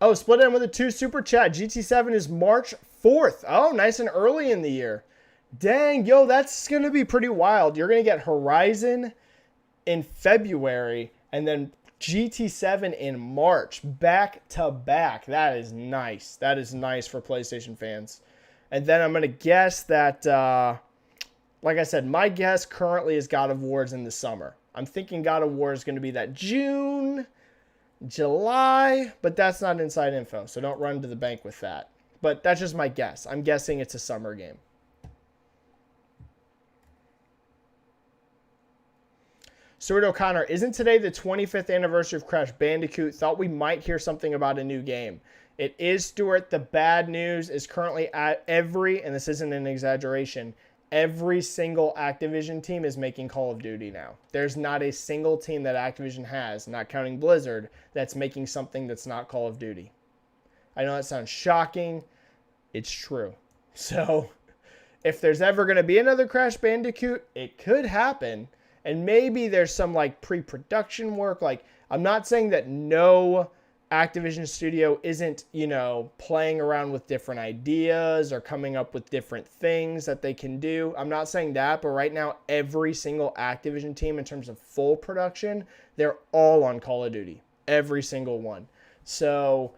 Oh, split in with a 2 super chat. GT7 is March 4th. Oh, nice and early in the year. Dang, yo, that's going to be pretty wild. You're going to get Horizon in February, and then GT7 in March, back to back. That is nice. That is nice for PlayStation fans. And then I'm going to guess that, like I said, my guess currently is God of War is in the summer. I'm thinking God of War is going to be that June, July, but that's not inside info, so don't run to the bank with that. But that's just my guess. I'm guessing it's a summer game. Stuart O'Connor, isn't today the 25th anniversary of Crash Bandicoot? Thought we might hear something about a new game. It is, Stuart. The bad news is currently at every, and this isn't an exaggeration, every single Activision team is making Call of Duty now. There's not a single team that Activision has, not counting Blizzard, that's making something that's not Call of Duty. I know that sounds shocking. It's true. So, if there's ever going to be another Crash Bandicoot, it could happen. And maybe there's some like pre-production work. Like, I'm not saying that no Activision studio isn't, playing around with different ideas or coming up with different things that they can do. I'm not saying that, but right now, every single Activision team in terms of full production, they're all on Call of Duty. Every single one. So,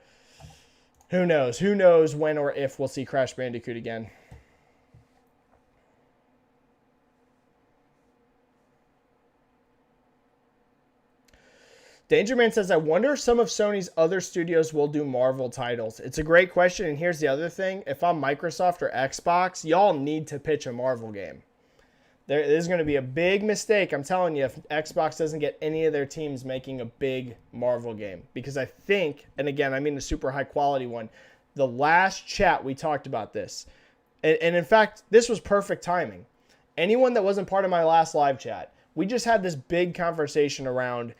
who knows? Who knows when or if we'll see Crash Bandicoot again. Dangerman says, I wonder if some of Sony's other studios will do Marvel titles. It's a great question, and here's the other thing. If I'm Microsoft or Xbox, y'all need to pitch a Marvel game. There is going to be a big mistake, I'm telling you, if Xbox doesn't get any of their teams making a big Marvel game. Because I think, and again, I mean a super high quality one, the last chat we talked about this. And in fact, this was perfect timing. Anyone that wasn't part of my last live chat, we just had this big conversation around,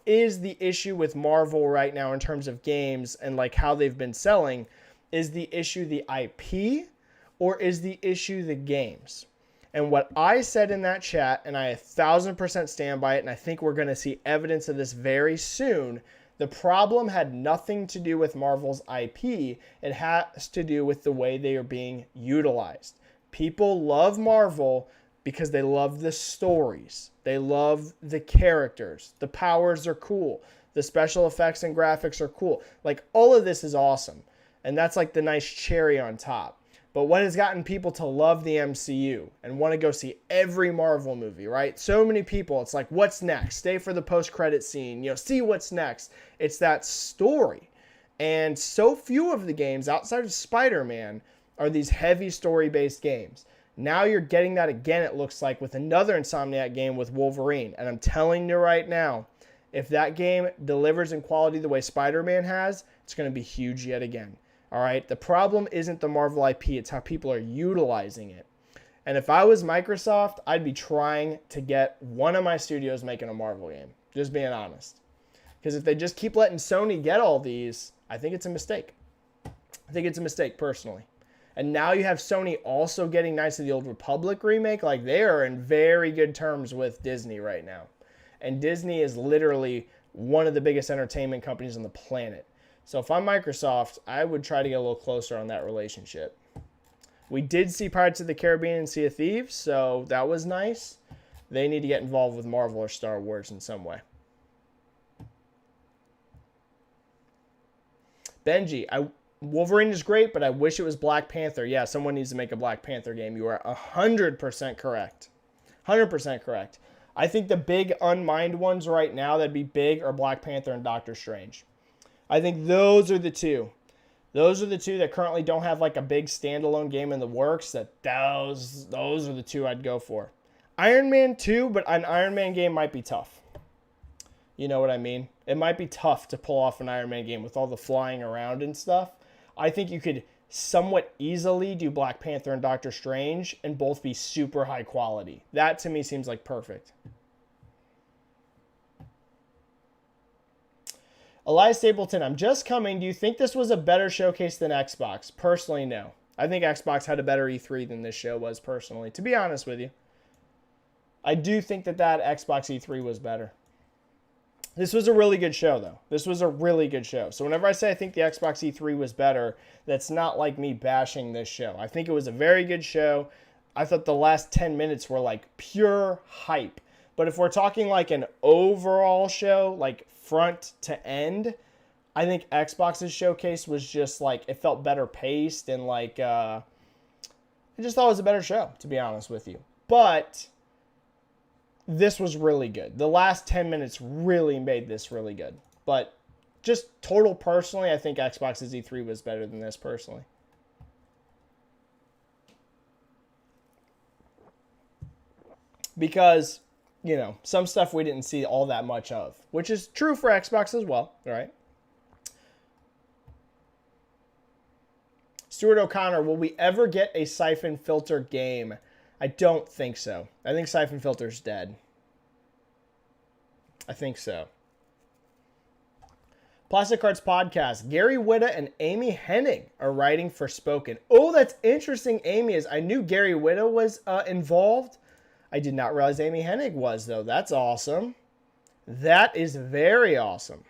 is the issue with Marvel right now in terms of games and like how they've been selling, is the issue the IP or is the issue the games? And what I said in that chat, and I 1,000% stand by it, and I think we're going to see evidence of this very soon, the problem had nothing to do with Marvel's IP. It has to do with the way they are being utilized. People love Marvel because they love the stories. They love the characters. The powers are cool. The special effects and graphics are cool. Like, all of this is awesome. And that's like the nice cherry on top. But what has gotten people to love the MCU and want to go see every Marvel movie, right? So many people, it's like, what's next? Stay for the post-credit scene, see what's next. It's that story. And so few of the games outside of Spider-Man are these heavy story-based games. Now you're getting that again, it looks like, with another Insomniac game with Wolverine. And I'm telling you right now, if that game delivers in quality the way Spider-Man has, it's going to be huge yet again. All right? The problem isn't the Marvel IP. It's how people are utilizing it. And if I was Microsoft, I'd be trying to get one of my studios making a Marvel game. Just being honest. Because if they just keep letting Sony get all these, I think it's a mistake. I think it's a mistake, personally. And now you have Sony also getting Knights of the Old Republic remake. Like, they are in very good terms with Disney right now. And Disney is literally one of the biggest entertainment companies on the planet. So if I'm Microsoft, I would try to get a little closer on that relationship. We did see Pirates of the Caribbean and Sea of Thieves, so that was nice. They need to get involved with Marvel or Star Wars in some way. Benji, Wolverine is great, but I wish it was Black Panther. Yeah, someone needs to make a Black Panther game. You are 100% correct. 100% correct. I think the big unmined ones right now that'd be big are Black Panther and Doctor Strange. I think those are the two. Those are the two that currently don't have like a big standalone game in the works. Those are the two I'd go for. Iron Man 2, but an Iron Man game might be tough. You know what I mean? It might be tough to pull off an Iron Man game with all the flying around and stuff. I think you could somewhat easily do Black Panther and Doctor Strange and both be super high quality. That to me seems like perfect. Elias Stapleton, I'm just coming. Do you think this was a better showcase than Xbox? Personally, no. I think Xbox had a better E3 than this show was, personally, to be honest with you. I do think that Xbox E3 was better. This was a really good show, though. This was a really good show. So whenever I say I think the Xbox E3 was better, that's not like me bashing this show. I think it was a very good show. I thought the last 10 minutes were like pure hype. But if we're talking like an overall show, like front to end, I think Xbox's showcase was just like, it felt better paced and like, I just thought it was a better show, to be honest with you. But this was really good. The last 10 minutes really made this really good. But just total personally, I think Xbox's E3 was better than this personally. Because, you know, some stuff we didn't see all that much of, which is true for Xbox as well, right? Stuart O'Connor, will we ever get a Siphon Filter game? I don't think so. I think Siphon Filter's dead. I think so. Plastic Arts Podcast. Gary Whitta and Amy Hennig are writing for Spoken. Oh, that's interesting, Amy is. I knew Gary Whitta was involved. I did not realize Amy Hennig was, though. That's awesome. That is very awesome.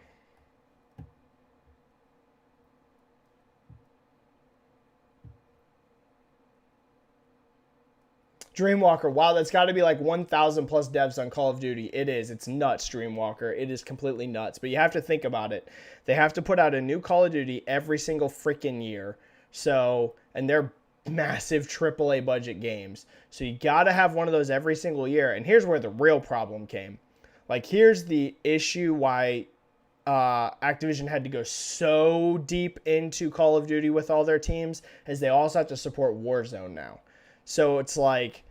Dreamwalker. Wow, that's got to be like 1,000 plus devs on Call of Duty. It is. It's nuts, Dreamwalker. It is completely nuts. But you have to think about it. They have to put out a new Call of Duty every single freaking year. So, and they're massive AAA budget games. So you got to have one of those every single year. And here's where the real problem came. Like, here's the issue why Activision had to go so deep into Call of Duty with all their teams, is they also have to support Warzone now. So it's like,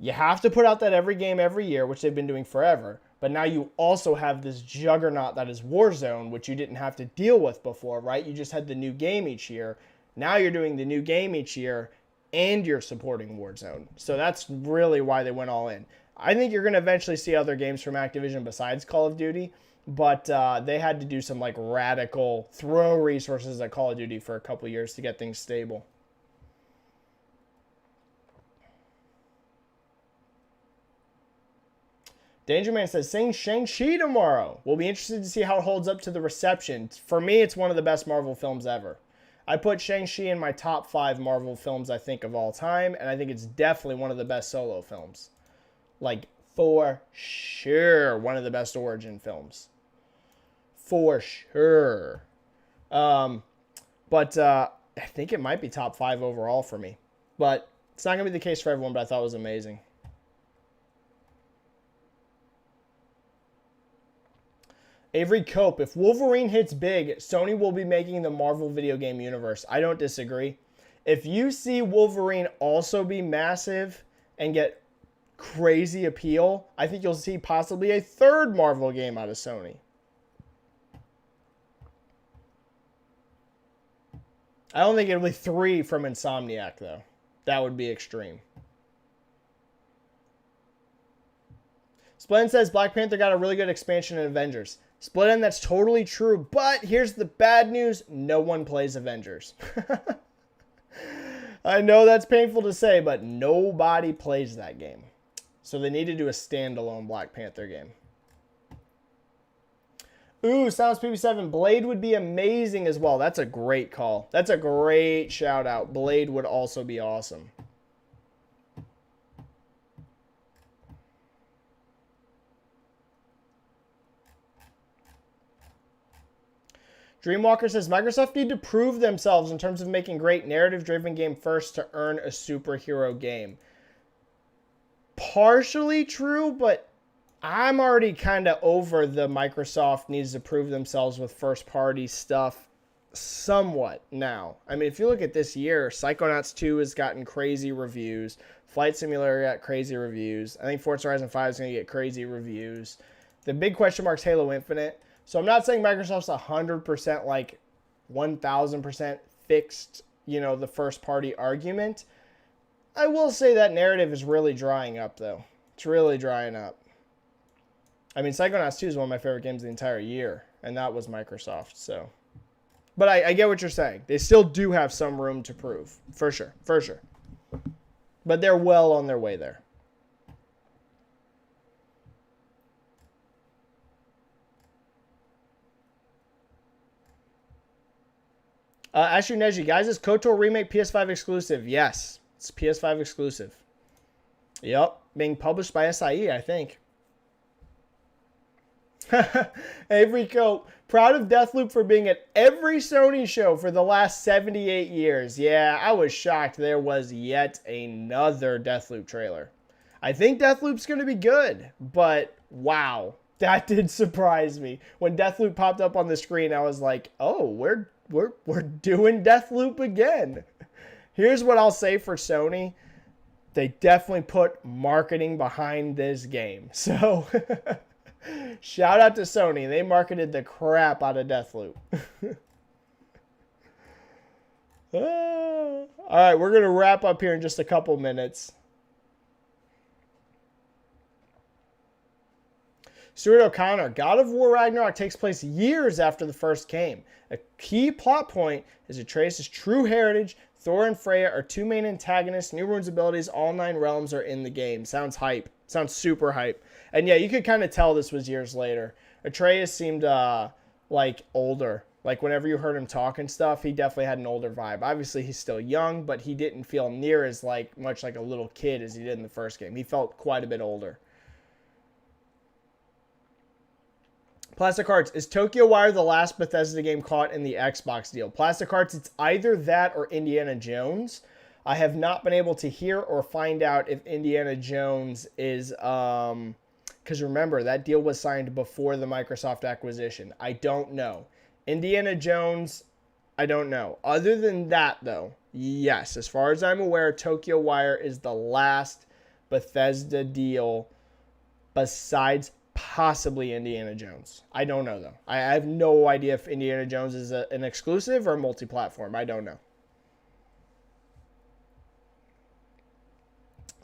you have to put out that every game every year, which they've been doing forever. But now you also have this juggernaut that is Warzone, which you didn't have to deal with before, right? You just had the new game each year. Now you're doing the new game each year, and you're supporting Warzone. So that's really why they went all in. I think you're going to eventually see other games from Activision besides Call of Duty, but they had to do some like radical throw resources at Call of Duty for a couple years to get things stable. Danger Man says, seeing Shang-Chi tomorrow. We'll be interested to see how it holds up to the reception. For me, it's one of the best Marvel films ever. I put Shang-Chi in my top 5 Marvel films, I think, of all time, and I think it's definitely one of the best solo films. Like, for sure, one of the best origin films. For sure. But I think it might be top 5 overall for me. But it's not going to be the case for everyone, but I thought it was amazing. Avery Cope, if Wolverine hits big, Sony will be making the Marvel video game universe. I don't disagree. If you see Wolverine also be massive and get crazy appeal, I think you'll see possibly a third Marvel game out of Sony. I don't think it'll be 3 from Insomniac, though. That would be extreme. Splendid says Black Panther got a really good expansion in Avengers. Split End, that's totally true, but here's the bad news. No one plays Avengers. I know that's painful to say, but nobody plays that game. So they need to do a standalone Black Panther game. Ooh, Sounds PB7. Blade would be amazing as well. That's a great call. That's a great shout out. Blade would also be awesome. Dreamwalker says, Microsoft need to prove themselves in terms of making great narrative-driven game first to earn a superhero game. Partially true, but I'm already kind of over the Microsoft needs to prove themselves with first-party stuff somewhat now. I mean, if you look at this year, Psychonauts 2 has gotten crazy reviews. Flight Simulator got crazy reviews. I think Forza Horizon 5 is going to get crazy reviews. The big question mark is Halo Infinite. So I'm not saying Microsoft's 100% like 1,000% fixed, you know, the first party argument. I will say that narrative is really drying up, though. It's really drying up. I mean, Psychonauts 2 is one of my favorite games of the entire year, and that was Microsoft, so. But I get what you're saying. They still do have some room to prove, for sure, for sure. But they're well on their way there. Ashu Neji, guys, is KOTOR remake PS5 exclusive? Yes, it's PS5 exclusive. Yep, being published by SIE, I think. Hey, Rico, proud of Deathloop for being at every Sony show for the last 78 years. Yeah, I was shocked there was yet another Deathloop trailer. I think Deathloop's going to be good, but wow, that did surprise me. When Deathloop popped up on the screen, I was like, oh, we're doing Deathloop again. Here's what I'll say for Sony. They definitely put marketing behind this game. So, shout out to Sony. They marketed the crap out of Deathloop. All right, we're going to wrap up here in just a couple minutes. Stuart O'Connor, God of War Ragnarok takes place years after the first game. A key plot point is Atreus' true heritage. Thor and Freya are two main antagonists. New Rune's abilities, all 9 realms are in the game. Sounds hype. Sounds super hype. And yeah, you could kind of tell this was years later. Atreus seemed like older. Like whenever you heard him talk and stuff, he definitely had an older vibe. Obviously, he's still young, but he didn't feel near as much like a little kid as he did in the first game. He felt quite a bit older. Plastic Hearts, is Tokyo Wire the last Bethesda game caught in the Xbox deal? Plastic Hearts, it's either that or Indiana Jones. I have not been able to hear or find out if Indiana Jones is, because remember, that deal was signed before the Microsoft acquisition. I don't know. Indiana Jones, I don't know. Other than that, though, yes, as far as I'm aware, Tokyo Wire is the last Bethesda deal besides possibly Indiana Jones. I don't know, though. I have no idea if Indiana Jones is an exclusive or multi-platform. I don't know.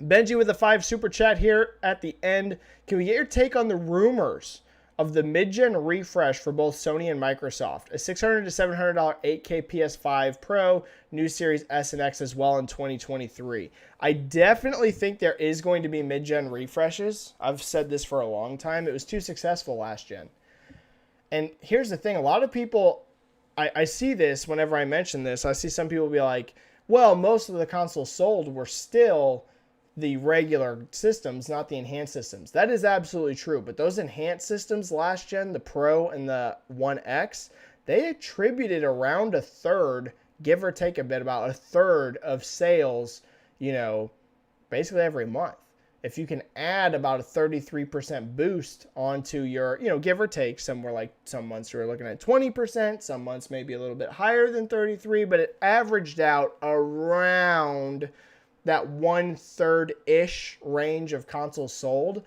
Benji with a 5 super chat here at the end. Can we get your take on the rumors of the mid-gen refresh for both Sony and Microsoft? A $600 to $700 8K PS5 Pro, new Series S and X as well in 2023. I definitely think there is going to be mid-gen refreshes. I've said this for a long time. It was too successful last gen. And here's the thing. A lot of people, I see this whenever I mention this. I see some people be like, well, most of the consoles sold were still the regular systems, not the enhanced systems. That is absolutely true. But those enhanced systems last gen, the Pro and the One X, they attributed around a third, give or take a bit, about a third of sales, basically every month. If you can add about a 33% boost onto your, give or take, somewhere like some months we're looking at 20%, some months maybe a little bit higher than 33, but it averaged out around that 1/3-ish range of consoles sold.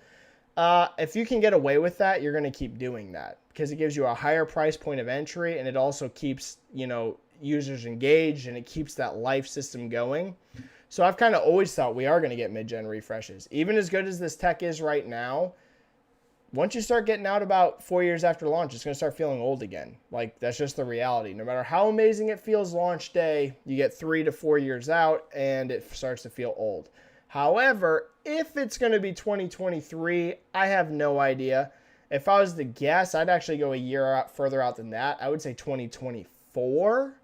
If you can get away with that, you're going to keep doing that because it gives you a higher price point of entry, and it also keeps, users engaged, and it keeps that life system going. So I've kind of always thought we are going to get mid-gen refreshes. Even as good as this tech is right now, once you start getting out about 4 years after launch, it's going to start feeling old again. That's just the reality. No matter how amazing it feels launch day, you get 3 to 4 years out and it starts to feel old. However, if it's going to be 2023, I have no idea. If I was to guess, I'd actually go a year further out than that. I would say 2024.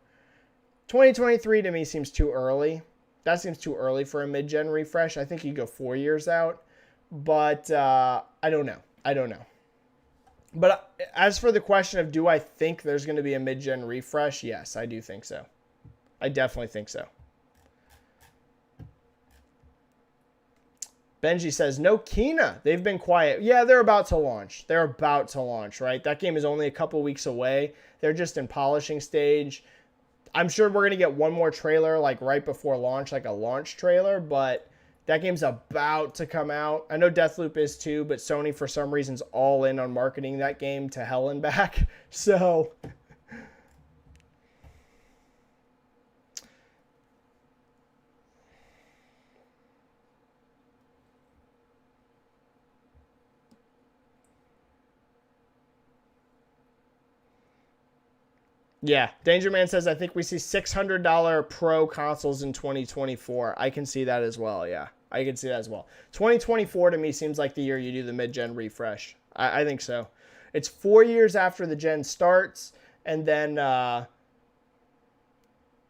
2023 to me seems too early. That seems too early for a mid-gen refresh. I think you go 4 years out. But I don't know. But as for the question of do I think there's going to be a mid-gen refresh, yes, I do think so. I definitely think so. Benji says, no Kena. They've been quiet. Yeah, they're about to launch. Right? That game is only a couple weeks away. They're just in polishing stage. I'm sure we're going to get one more trailer right before launch, like a launch trailer, but that game's about to come out. I know Deathloop is too, but Sony, for some reason, is all in on marketing that game to hell and back. So, yeah, Danger Man says, I think we see $600 Pro consoles in 2024. I can see that as well, yeah. I can see that as well. 2024 to me seems like the year you do the mid-gen refresh. I think so. It's 4 years after the gen starts, and then,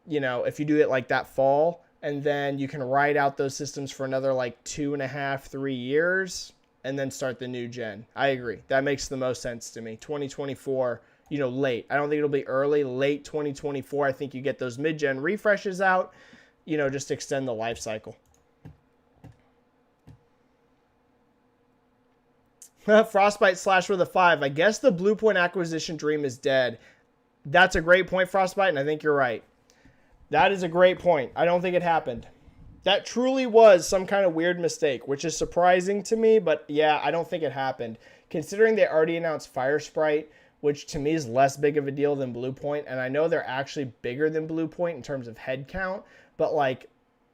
if you do it that fall, and then you can ride out those systems for another 2.5, 3 years. and then start the new gen. I agree. That makes the most sense to me. 2024, you know, late. I don't think it'll be early. Late 2024, I think you get those mid-gen refreshes out, you know, just extend the life cycle. Frostbite slash with a 5. I guess the Blue Point acquisition dream is dead. That's a great point, Frostbite, and I think you're right. That is a great point. I don't think it happened. That truly was some kind of weird mistake, which is surprising to me, but yeah, I don't think it happened. Considering they already announced Fire Sprite, which to me is less big of a deal than Blue Point, and I know they're actually bigger than Blue Point in terms of head count, but like,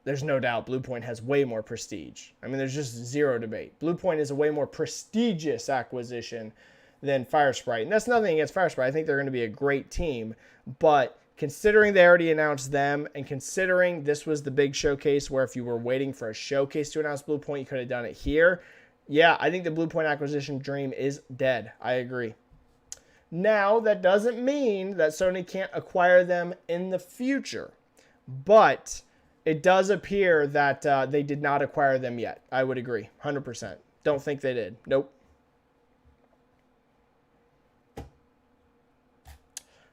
there's no doubt Blue Point has way more prestige. I mean, there's just zero debate. Blue Point is a way more prestigious acquisition than Fire Sprite, and that's nothing against Fire Sprite. I think they're going to be a great team, but considering they already announced them, and considering this was the big showcase where if you were waiting for a showcase to announce Blue Point, you could have done it here. Yeah, I think the Blue Point acquisition dream is dead. I agree. Now, that doesn't mean that Sony can't acquire them in the future, but it does appear that they did not acquire them yet. I would agree, 100%. Don't think they did. Nope.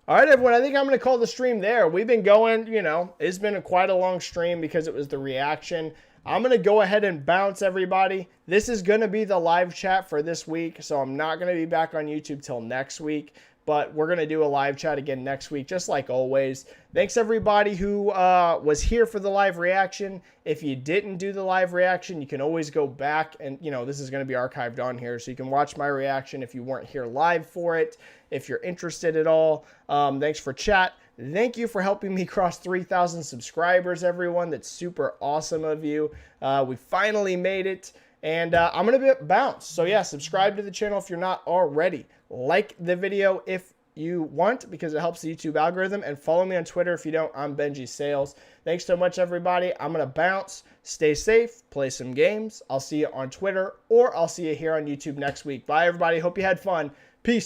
All right, everyone, I think I'm going to call the stream there. We've been going, you know, it's been quite a long stream because it was the reaction. I'm going to go ahead and bounce, everybody. This is going to be the live chat for this week, so I'm not going to be back on YouTube till next week, but we're going to do a live chat again next week, just like always. Thanks, everybody who was here for the live reaction. If you didn't do the live reaction, you can always go back and, you know, this is going to be archived on here, so you can watch my reaction if you weren't here live for it, if you're interested at all. Thanks for chat. Thank you for helping me cross 3,000 subscribers, everyone. That's super awesome of you. We finally made it, and I'm going to bounce. So, yeah, subscribe to the channel if you're not already. Like the video if you want because it helps the YouTube algorithm, and follow me on Twitter if you don't. I'm Benji-Sales. Thanks so much, everybody. I'm going to bounce. Stay safe. Play some games. I'll see you on Twitter, or I'll see you here on YouTube next week. Bye, everybody. Hope you had fun. Peace.